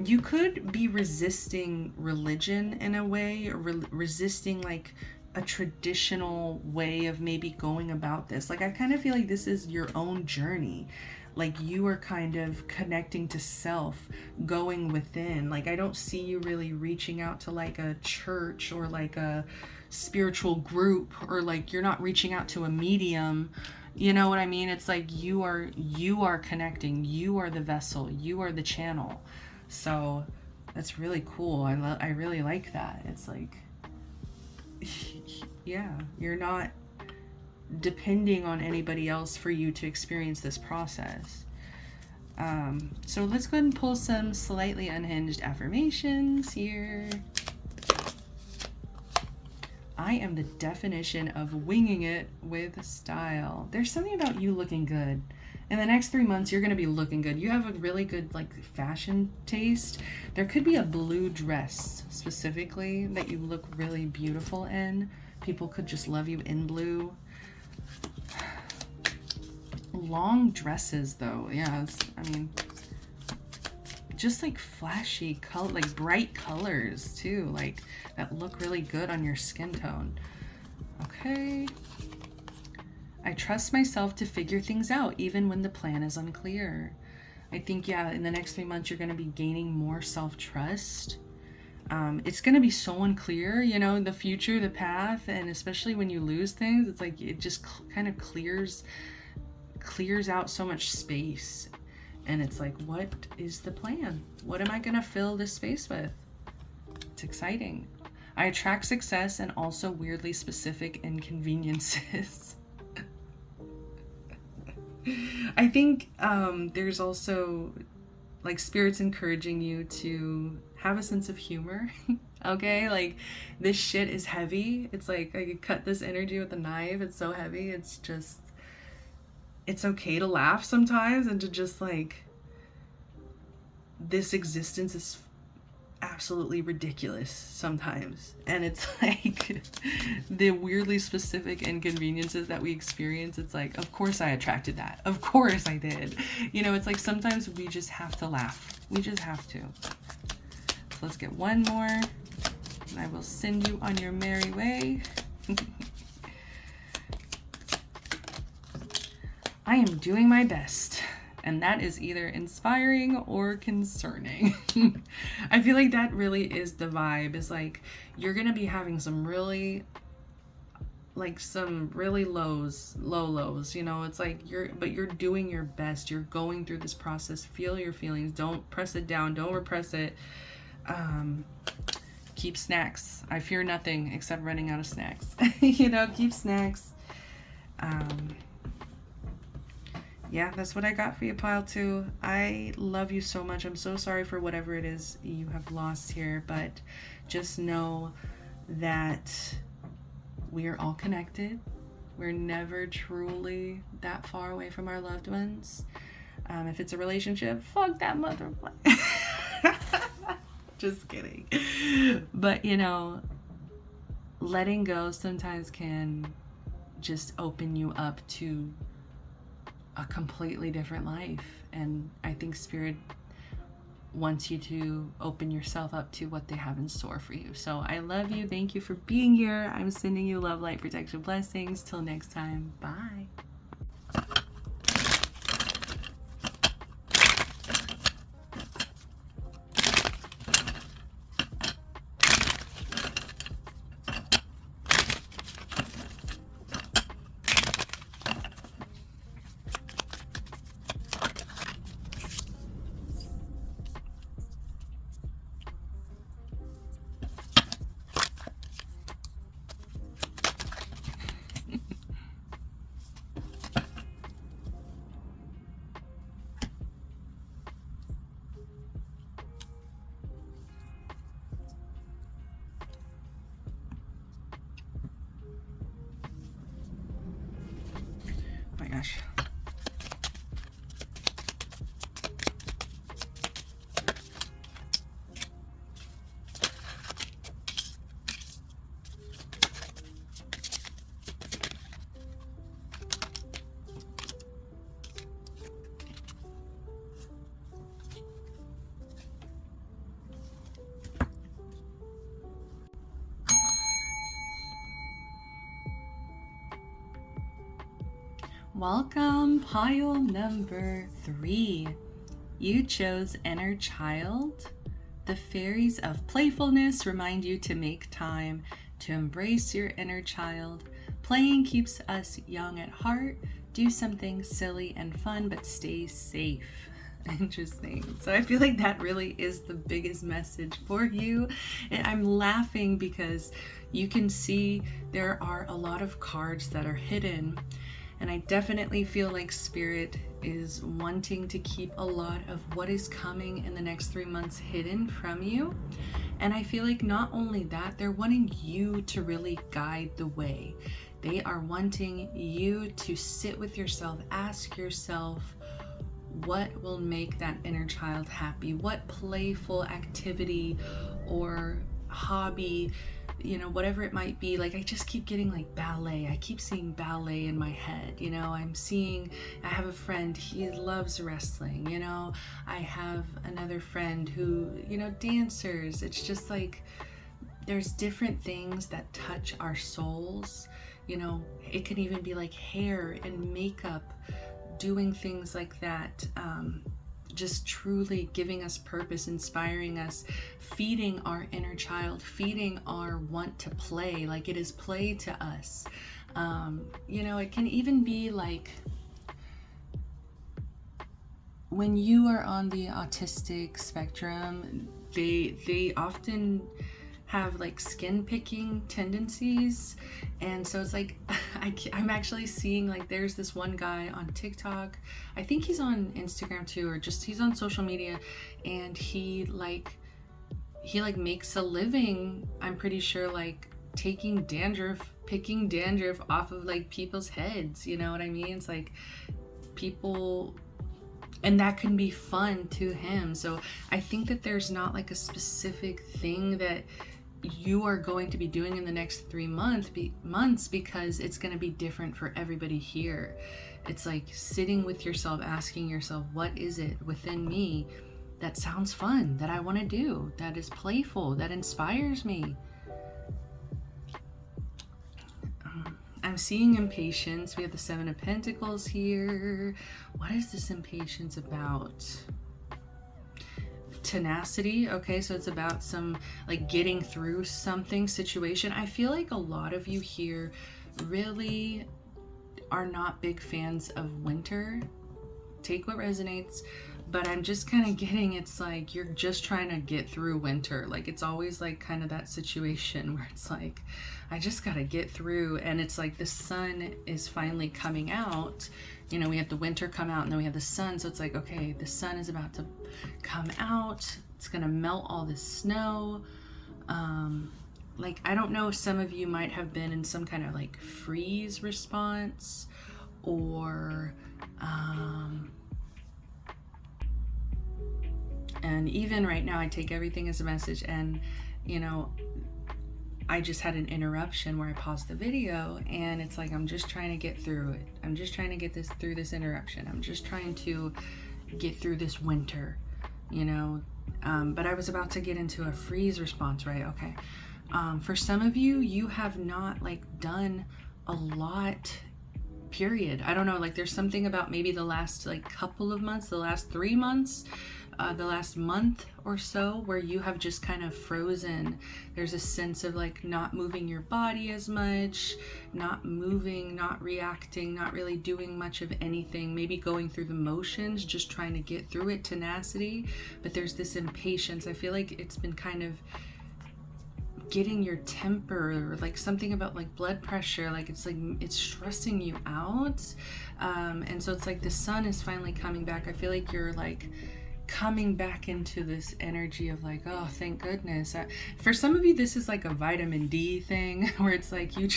you could be resisting religion in a way, or resisting like a traditional way of maybe going about this. Like I kind of feel like this is your own journey. Like you are kind of connecting to self, going within. Like I don't see you really reaching out to like a church or like a spiritual group, or like you're not reaching out to a medium. You know what I mean? It's like you are connecting. You are the vessel. You are the channel. So that's really cool. I really like that. It's like, yeah, you're not depending on anybody else for you to experience this process. So let's go ahead and pull some slightly unhinged affirmations here. I am the definition of winging it with style. There's something about you looking good In the next 3 months, you're going to be looking good. You have a really good like fashion taste. There could be a blue dress specifically that you look really beautiful in. People could just love you in blue. Long dresses though, yeah, I mean, just like flashy color, like bright colors too, like that look really good on your skin tone. Okay. I trust myself to figure things out even when the plan is unclear. I think, yeah, in the next 3 months, you're going to be gaining more self-trust. It's going to be so unclear, you know, the future, the path, and especially when you lose things, it's like it just kind of clears out so much space. And it's like, what is the plan? What am I going to fill this space with? It's exciting. I attract success and also weirdly specific inconveniences. I think there's also like spirits encouraging you to have a sense of humor. Okay, like this shit is heavy. It's like I could cut this energy with a knife. It's so heavy. It's just, it's okay to laugh sometimes and to just like, this existence is absolutely ridiculous sometimes. And it's like the weirdly specific inconveniences that we experience. It's like, of course I attracted that. Of course I did. You know, it's like sometimes we just have to laugh. We just have to. So let's get one more and I will send you on your merry way. I am doing my best. And that is either inspiring or concerning. I feel like that really is the vibe. Is like, you're going to be having some really, like some really low lows, you know, it's like but you're doing your best. You're going through this process. Feel your feelings. Don't press it down. Don't repress it. Keep snacks. I fear nothing except running out of snacks. You know, keep snacks. Yeah, that's what I got for you, pile 2. I love you so much. I'm so sorry for whatever it is you have lost here, but just know that we are all connected. We're never truly that far away from our loved ones. If it's a relationship, fuck that motherfucker. Just kidding. But, you know, letting go sometimes can just open you up to a completely different life. And I think Spirit wants you to open yourself up to what they have in store for you. So I love you. Thank you for being here. I'm sending you love, light, protection, blessings. Till next time. Bye. Oh my gosh. Welcome, pile number 3. You chose inner child. The fairies of playfulness remind you to make time to embrace your inner child. Playing keeps us young at heart. Do something silly and fun, but stay safe. Interesting. So I feel like that really is the biggest message for you. And I'm laughing because you can see there are a lot of cards that are hidden. And I definitely feel like Spirit is wanting to keep a lot of what is coming in the next 3 months hidden from you. And I feel like not only that, they're wanting you to really guide the way. They are wanting you to sit with yourself, ask yourself, what will make that inner child happy? What playful activity or hobby, whatever it might be. Like, I just keep getting like ballet. I keep seeing ballet in my head. I have a friend, he loves wrestling. I have another friend who, dancers. It's just like, there's different things that touch our souls. It can even be like hair and makeup, doing things like that, just truly giving us purpose, inspiring us, feeding our inner child, feeding our want to play. Like, it is play to us. It can even be like when you are on the autistic spectrum, they often have like skin picking tendencies, and so it's like I'm actually seeing, like, there's this one guy on TikTok, I think he's on Instagram too, or just he's on social media, and he makes a living, I'm pretty sure, like picking dandruff off of like people's heads. You know what I mean? It's like people, and that can be fun to him. So I think that there's not like a specific thing that you are going to be doing in the next 3 months, because it's going to be different for everybody here. It's like sitting with yourself, asking yourself, what is it within me that sounds fun, that I want to do, that is playful, that inspires me? I'm seeing impatience. We have the Seven of Pentacles here. What is this impatience about? Tenacity. Okay, so it's about some like getting through something, situation. I feel like a lot of you here really are not big fans of winter. Take what resonates, but I'm just kind of getting, it's like you're just trying to get through winter. Like, it's always like kind of that situation where it's like, I just got to get through. And it's like the sun is finally coming out. We have the winter come out, and then we have the sun. So it's like, okay, the sun is about to come out. It's going to melt all this snow. Like, I don't know, some of you might have been in some kind of like freeze response, or, and even right now, I take everything as a message, and, I just had an interruption where I paused the video, and it's like, I'm just trying to get through it. I'm just trying to get through this interruption. I'm just trying to get through this winter, but I was about to get into a freeze response, right? Okay. For some of you, you have not like done a lot, period. I don't know, like there's something about maybe the last like couple of months, the last 3 months, the last month or so, where you have just kind of frozen. There's a sense of like not moving your body as much, not moving, not reacting, not really doing much of anything, maybe going through the motions, just trying to get through it, tenacity. But there's this impatience. I feel like it's been kind of getting your temper, or like something about like blood pressure, like it's stressing you out. And so it's like the sun is finally coming back. I feel like you're like coming back into this energy of like, oh, thank goodness. For some of you, this is like a vitamin D thing, where it's like you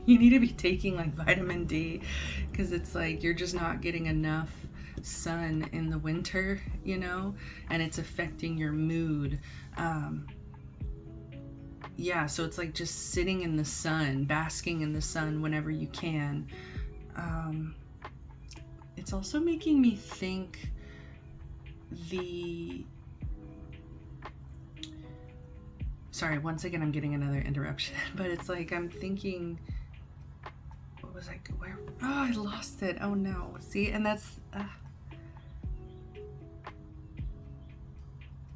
need to be taking like vitamin D, because it's like you're just not getting enough sun in the winter, and it's affecting your mood. Yeah, so it's like just sitting in the sun, basking in the sun whenever you can. It's also making me think sorry, once again, I'm getting another interruption, but it's like I'm thinking, what was where? Oh, I lost it. Oh no. See, and that's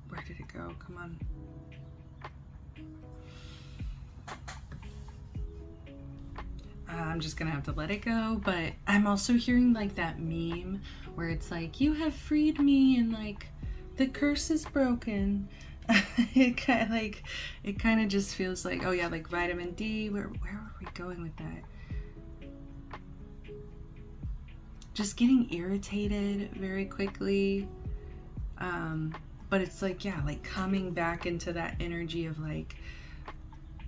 where did it go? Come on. I'm just gonna have to let it go. But I'm also hearing like that meme where it's like, you have freed me, and like the curse is broken. It kind of just feels like, oh yeah, like vitamin D. Where are we going with that? Just getting irritated very quickly. But it's like, yeah, like coming back into that energy of like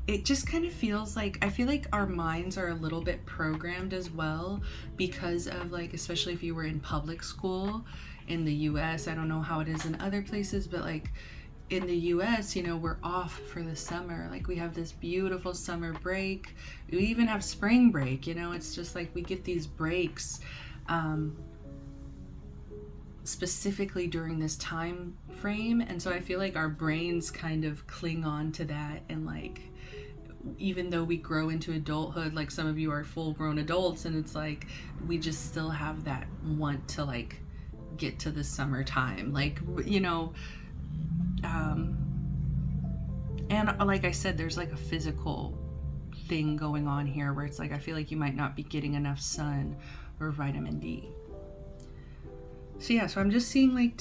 it just kind of feels like, I feel like our minds are a little bit programmed as well because of like, especially if you were in public school in the US. I don't know how it is in other places, but like in the US, you know, we're off for the summer. Like we have this beautiful summer break. We even have spring break, you know, it's just like we get these breaks specifically during this time frame. And so I feel like our brains kind of cling on to that, and like even though we grow into adulthood, like some of you are full grown adults, and it's like we just still have that want to like get to the summertime, like, you know, and like I said, there's like a physical thing going on here where it's like I feel like you might not be getting enough sun or vitamin D. So yeah, so I'm just seeing like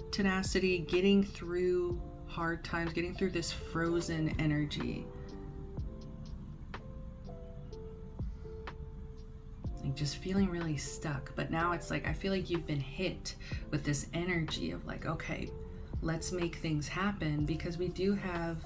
tenacity, getting through hard times, getting through this frozen energy. Like just feeling really stuck. But now it's like I feel like you've been hit with this energy of like, okay, let's make things happen, because we do have,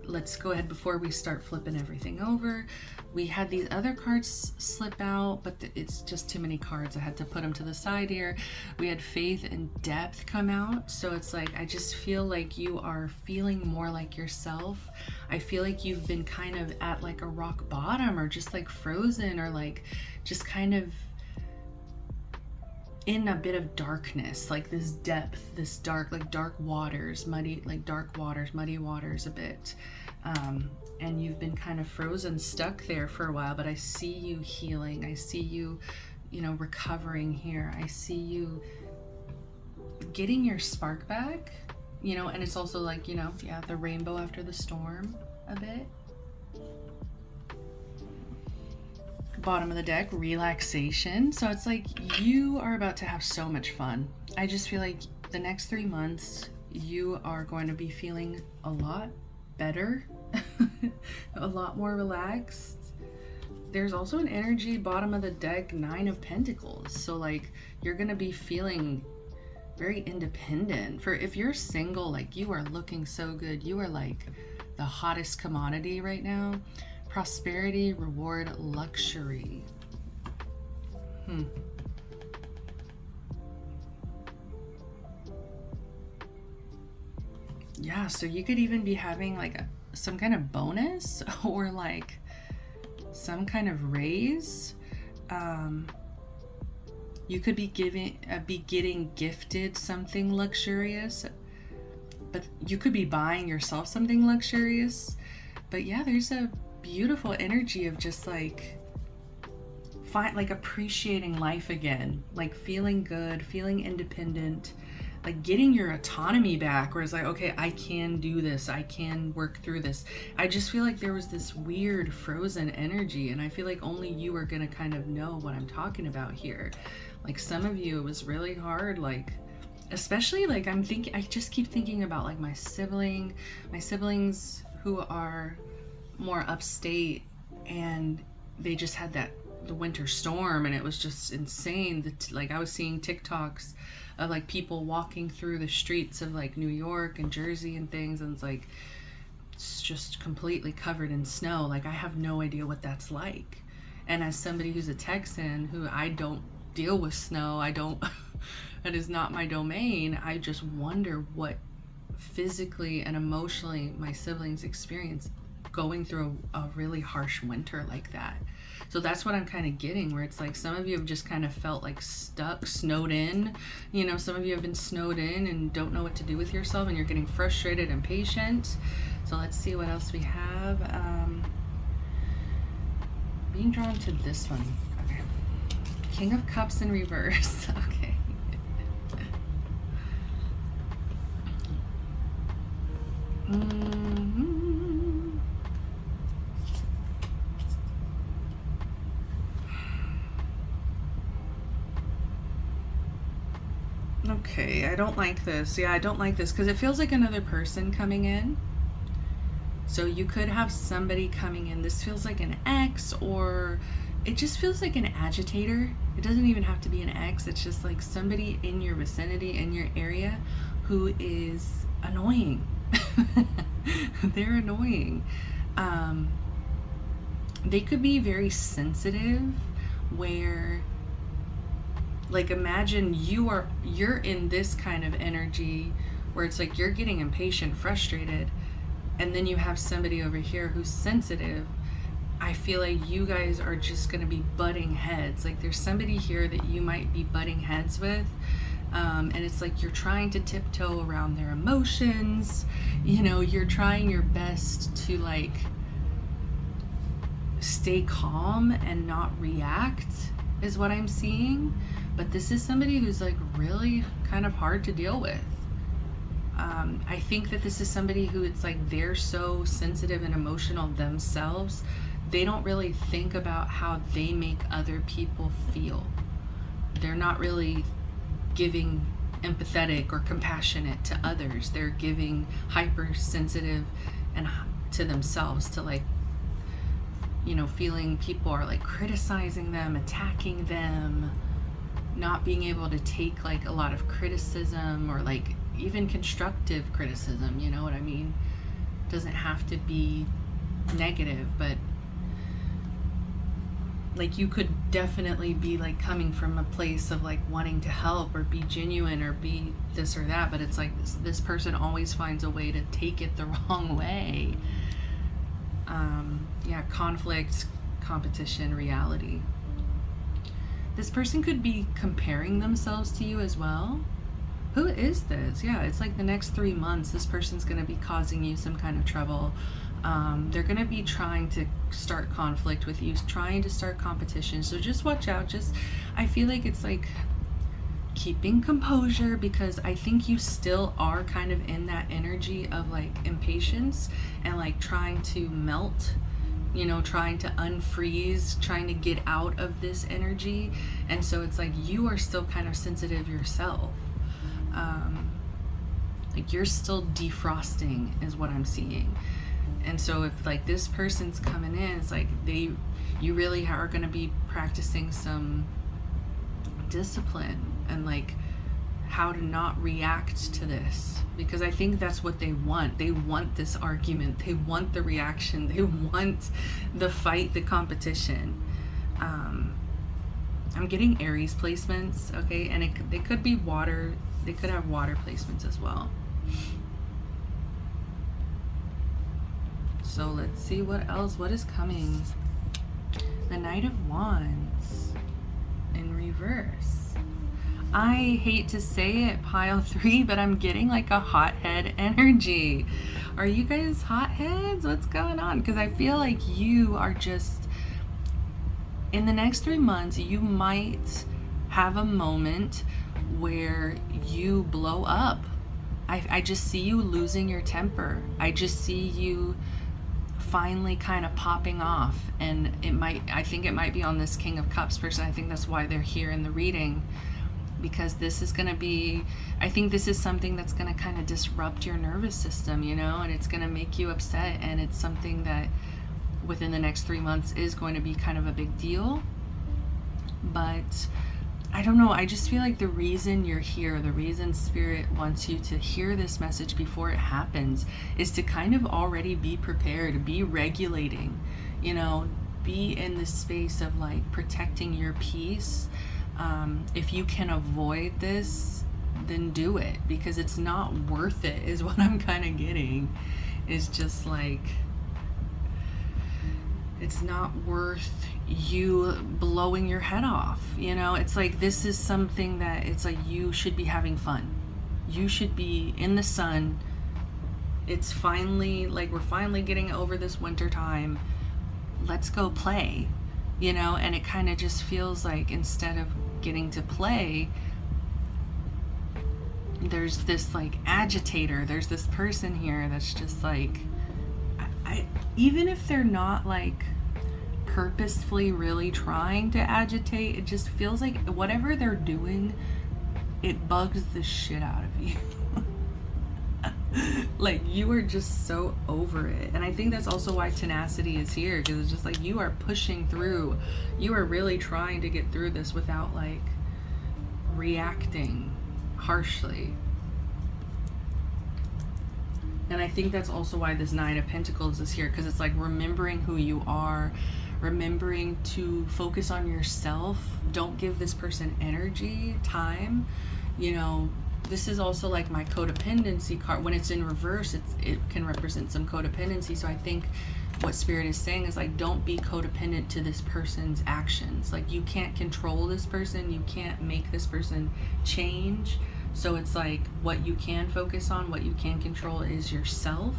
let's go ahead before we start flipping everything over. We had these other cards slip out, but it's just too many cards. I had to put them to the side here. We had faith and depth come out. So it's like, I just feel like you are feeling more like yourself. I feel like you've been kind of at like a rock bottom, or just like frozen, or like just kind of in a bit of darkness, like this depth, this dark, like dark waters, muddy, like dark waters, muddy waters a bit. And you've been kind of frozen, stuck there for a while, but I see you healing. I see you, you know, recovering here. I see you getting your spark back, you know, and it's also like, you know, yeah, the rainbow after the storm a bit. Bottom of the deck, relaxation. So it's like you are about to have so much fun. I just feel like the next 3 months you are going to be feeling a lot better, a lot more relaxed. There's also an energy, bottom of the deck, 9 of Pentacles. So like you're going to be feeling very independent. For if you're single, like you are looking so good. You are like the hottest commodity right now. Prosperity, reward, luxury. Yeah, so you could even be having like some kind of bonus or like some kind of raise. You could be getting gifted something luxurious, but you could be buying yourself something luxurious. But yeah, there's a beautiful energy of just like like appreciating life again, like feeling good, feeling independent, like getting your autonomy back, where it's like, okay, I can do this, I can work through this. I just feel like there was this weird frozen energy, and I feel like only you are gonna kind of know what I'm talking about here. Like some of you, it was really hard, like especially like I just keep thinking about like my siblings who are more upstate, and they just had the winter storm, and it was just insane. Like I was seeing TikToks of like people walking through the streets of like New York and Jersey and things, and it's like it's just completely covered in snow. Like I have no idea what that's like. And as somebody who's a Texan, who I don't deal with snow, that is not my domain. I just wonder what physically and emotionally my siblings experience going through a really harsh winter like that. So that's what I'm kind of getting, where it's like some of you have just kind of felt like stuck, snowed in. You know, some of you have been snowed in and don't know what to do with yourself, and you're getting frustrated and impatient. So let's see what else we have. Being drawn to this one. Okay. King of Cups in reverse. Okay. Okay, I don't like this. Yeah, I don't like this because it feels like another person coming in. So you could have somebody coming in. This feels like an ex, or it just feels like an agitator. It doesn't even have to be an ex. It's just like somebody in your vicinity, in your area, who is annoying. They're annoying. They could be very sensitive, where, like, imagine you're in this kind of energy where it's like you're getting impatient, frustrated, and then you have somebody over here who's sensitive. I feel like you guys are just going to be butting heads. Like, there's somebody here that you might be butting heads with, and it's like you're trying to tiptoe around their emotions. You know, you're trying your best to, like, stay calm and not react, is what I'm seeing. But this is somebody who's, like, really kind of hard to deal with. I think that this is somebody who, it's like they're so sensitive and emotional themselves, they don't really think about how they make other people feel. They're not really giving empathetic or compassionate to others. They're giving hypersensitive and to themselves, to, like, you know, feeling people are, like, criticizing them, attacking them, not being able to take, like, a lot of criticism, or, like, even constructive criticism, you know what I mean? Doesn't have to be negative, but, like, you could definitely be, like, coming from a place of, like, wanting to help or be genuine or be this or that, but it's like this person always finds a way to take it the wrong way. Yeah, conflict, competition, reality. This person could be comparing themselves to you as well. Who is this? Yeah, it's like the next 3 months, this person's going to be causing you some kind of trouble. They're going to be trying to start conflict with you, trying to start competition. So just watch out. I feel like it's like keeping composure, because I think you still are kind of in that energy of, like, impatience and, like, trying to melt, you know, trying to unfreeze, trying to get out of this energy. And so it's like you are still kind of sensitive yourself. Like, you're still defrosting is what I'm seeing. And so if, like, this person's coming in, it's like you really are going to be practicing some discipline and, like, how to not react to this, because I think that's what they want. They want this argument, they want the reaction, they want the fight, the competition. I'm getting Aries placements, okay, and they could be water. They could have water placements as well. So let's see what else. What is coming? The Knight of Wands in reverse. I hate to say it, pile 3, but I'm getting, like, a hothead energy. Are you guys hotheads? What's going on? Because I feel like you are just, in the next 3 months, you might have a moment where you blow up. I just see you losing your temper. I just see you finally kind of popping off, and I think it might be on this King of Cups person. I think that's why they're here in the reading, because this is going to be, I think this is something that's going to kind of disrupt your nervous system, you know, and it's going to make you upset, and it's something that within the next 3 months is going to be kind of a big deal. But I don't know, I just feel like the reason you're here, the reason Spirit wants you to hear this message before it happens, is to kind of already be prepared, be regulating, you know, be in this space of, like, protecting your peace. If you can avoid this, then do it, because it's not worth it, is what I'm kind of getting. It's just like, it's not worth you blowing your head off, you know? It's like, this is something that it's like you should be having fun. You should be in the sun. It's finally, like, we're finally getting over this winter time. Let's go play, you know? And it kind of just feels like, instead of getting to play, there's this, like, agitator. There's this person here that's just like, even if they're not, like, purposefully really trying to agitate, it just feels like whatever they're doing, it bugs the shit out of you. Like, you are just so over it. And I think that's also why tenacity is here, because it's just like you are pushing through. You are really trying to get through this without, like, reacting harshly. And I think that's also why this Nine of Pentacles is here, because it's like remembering who you are, remembering to focus on yourself. Don't give this person energy, time. You know, this is also like my codependency card. When it's in reverse, it can represent some codependency. So I think what Spirit is saying is like, don't be codependent to this person's actions. Like, you can't control this person. You can't make this person change. So it's like, what you can focus on, what you can control is yourself.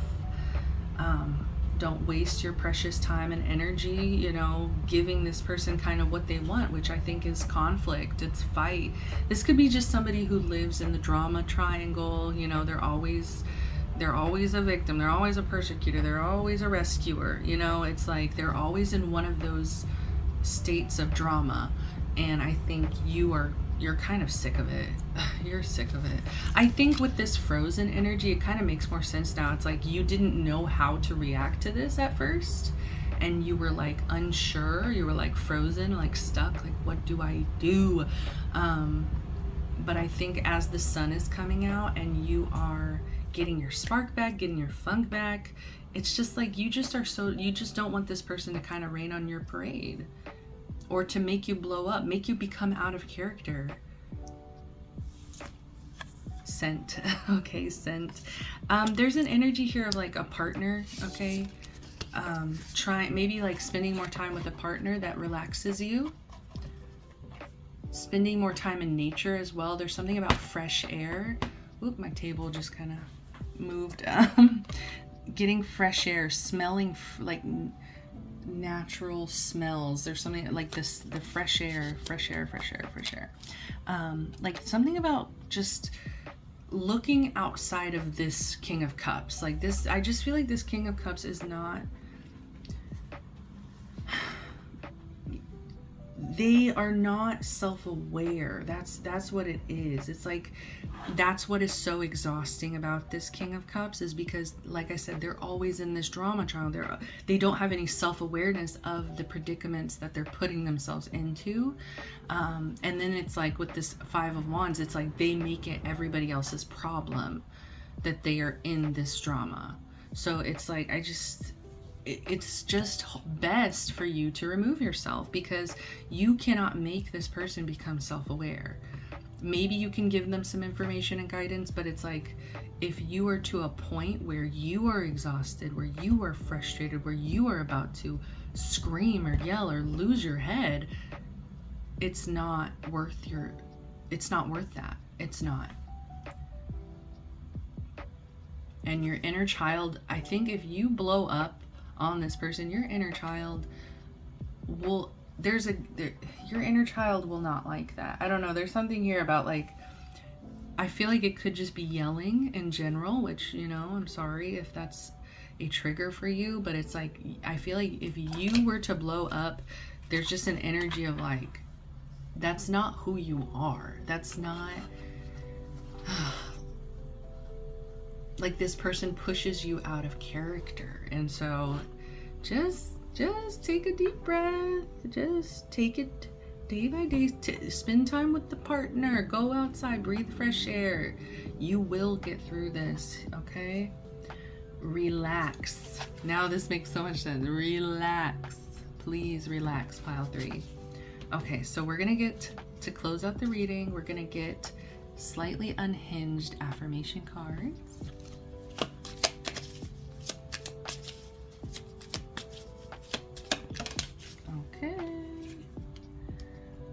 Don't waste your precious time and energy, you know, giving this person kind of what they want, which I think is conflict, it's fight. This could be just somebody who lives in the drama triangle, you know, they're always a victim, they're always a persecutor, they're always a rescuer, you know, it's like they're always in one of those states of drama. And I think you're kind of sick of it. You're sick of it. I think with this frozen energy, it kind of makes more sense now. It's like you didn't know how to react to this at first, and you were like unsure, you were like frozen, like stuck, like what do I do? But I think as the sun is coming out and you are getting your spark back, getting your funk back, it's just like you just don't want this person to kind of rain on your parade, or to make you blow up, make you become out of character. Scent. Okay, scent. There's an energy here of like a partner, okay? Maybe like spending more time with a partner that relaxes you. Spending more time in nature as well. There's something about fresh air. Oop, my table just kind of moved. Getting fresh air, smelling like natural smells. There's something like this, the fresh air. Like something about just looking outside of this King of Cups. Like this, I just feel like this King of Cups is not, they are not self-aware. That's what it is. It's like, that's what is so exhausting about this King of Cups, is because, like I said, they're always in this drama trial. They don't have any self-awareness of the predicaments that they're putting themselves into. And then it's like with this Five of Wands, it's like they make it everybody else's problem that they are in this drama. So it's like, it's just best for you to remove yourself, because you cannot make this person become self-aware. Maybe you can give them some information and guidance, but it's like, if you are to a point where you are exhausted, where you are frustrated, where you are about to scream or yell or lose your head, it's not worth that. It's not. And your inner child, I think if you blow up on this person, your inner child will, your inner child will not like that. I don't know, there's something here about like, I feel like it could just be yelling in general, which, you know, I'm sorry if that's a trigger for you, but it's like, I feel like if you were to blow up, there's just an energy of like, that's not who you are. That's not like, this person pushes you out of character. And so just take a deep breath, just take it day by day, spend time with the partner, go outside, breathe fresh air. You will get through this, okay? Relax. Now this makes so much sense. Relax. Please relax, pile 3. Okay, so we're gonna get, to close out the reading, we're gonna get slightly unhinged affirmation cards.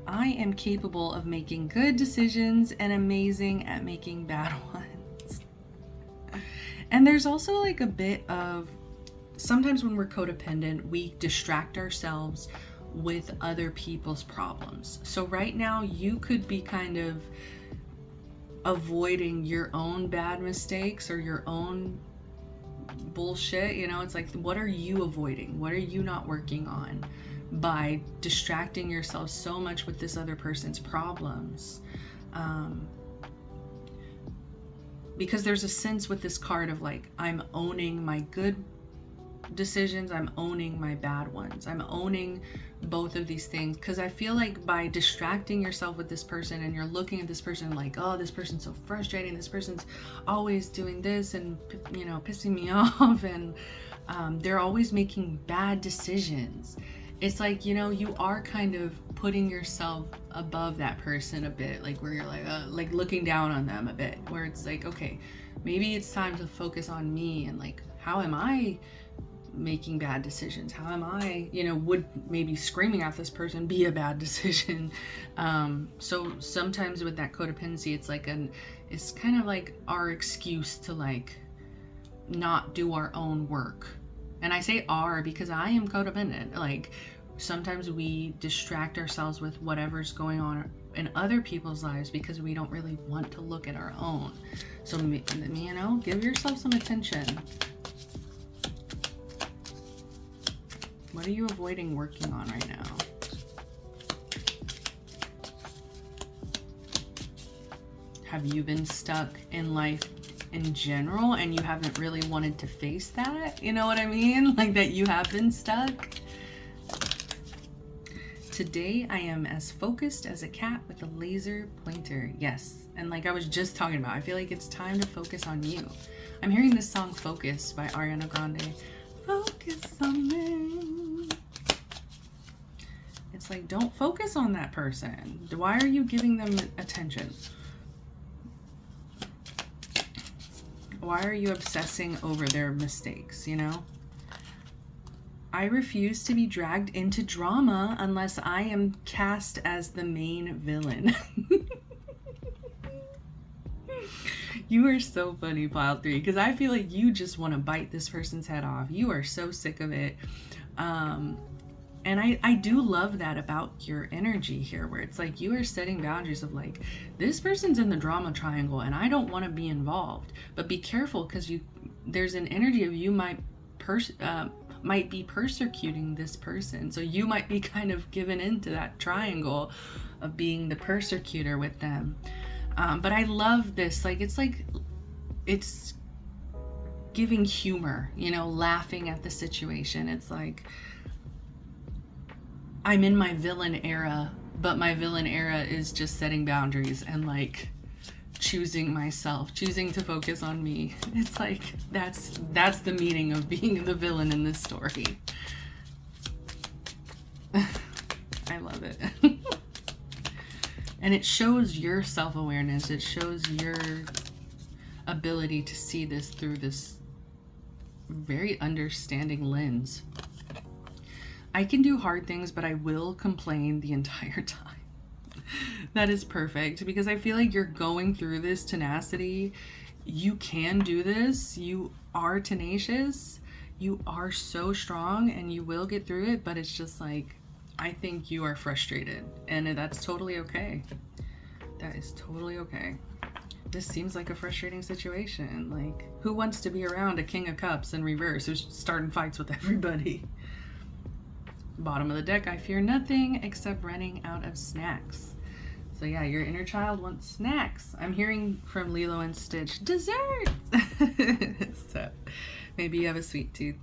I am capable of making good decisions and amazing at making bad ones. And there's also like a bit of, sometimes when we're codependent, we distract ourselves with other people's problems. So right now you could be kind of avoiding your own bad mistakes or your own bullshit. You know, it's like, what are you avoiding? What are you not working on by distracting yourself so much with this other person's problems? Because there's a sense with this card of like, I'm owning my good decisions, I'm owning my bad ones. I'm owning both of these things, because I feel like by distracting yourself with this person and you're looking at this person like, oh, this person's so frustrating, this person's always doing this and, you know, pissing me off, and they're always making bad decisions. It's like, you know, you are kind of putting yourself above that person a bit, like where you're like looking down on them a bit, where it's like, okay, maybe it's time to focus on me and like, how am I making bad decisions? How am I, you know, would maybe screaming at this person be a bad decision? So sometimes with that codependency, it's like it's kind of like our excuse to like not do our own work. And I say our because I am codependent. Like sometimes we distract ourselves with whatever's going on in other people's lives because we don't really want to look at our own. So, you know, give yourself some attention. What are you avoiding working on right now? Have you been stuck in life in general and you haven't really wanted to face that? You know what I mean? Like that you have been stuck. Today I am as focused as a cat with a laser pointer. Yes. And like I was just talking about, I feel like it's time to focus on you. I'm hearing this song Focus by Ariana Grande. Focus on me. It's like, don't focus on that person. Why are you giving them attention? Why are you obsessing over their mistakes, you know? I refuse to be dragged into drama unless I am cast as the main villain. You are so funny, pile 3, because I feel like you just want to bite this person's head off. You are so sick of it. And I do love that about your energy here, where it's like you are setting boundaries of like, this person's in the drama triangle and I don't want to be involved. But be careful, because there's an energy of you might be persecuting this person. So you might be kind of given into that triangle of being the persecutor with them. But I love this. Like it's giving humor, you know, laughing at the situation. It's like, I'm in my villain era, but my villain era is just setting boundaries and like choosing myself, choosing to focus on me. It's like, that's the meaning of being the villain in this story. I love it. And it shows your self-awareness. It shows your ability to see this through this very understanding lens. I can do hard things, but I will complain the entire time. That is perfect, because I feel like you're going through this tenacity. You can do this. You are tenacious. You are so strong and you will get through it, but it's just like, I think you are frustrated, and that's totally okay. That is totally okay. This seems like a frustrating situation. Like, who wants to be around a King of Cups in reverse who's starting fights with everybody? Bottom of the deck, I fear nothing except running out of snacks. So yeah, your inner child wants snacks. I'm hearing from Lilo and Stitch, desserts! So maybe you have a sweet tooth.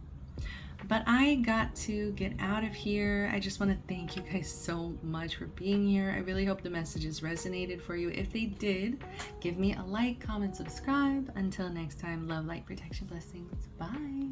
But I got to get out of here. I just want to thank you guys so much for being here. I really hope the messages resonated for you. If they did, give me a like, comment, subscribe. Until next time, love, light, protection, blessings. Bye.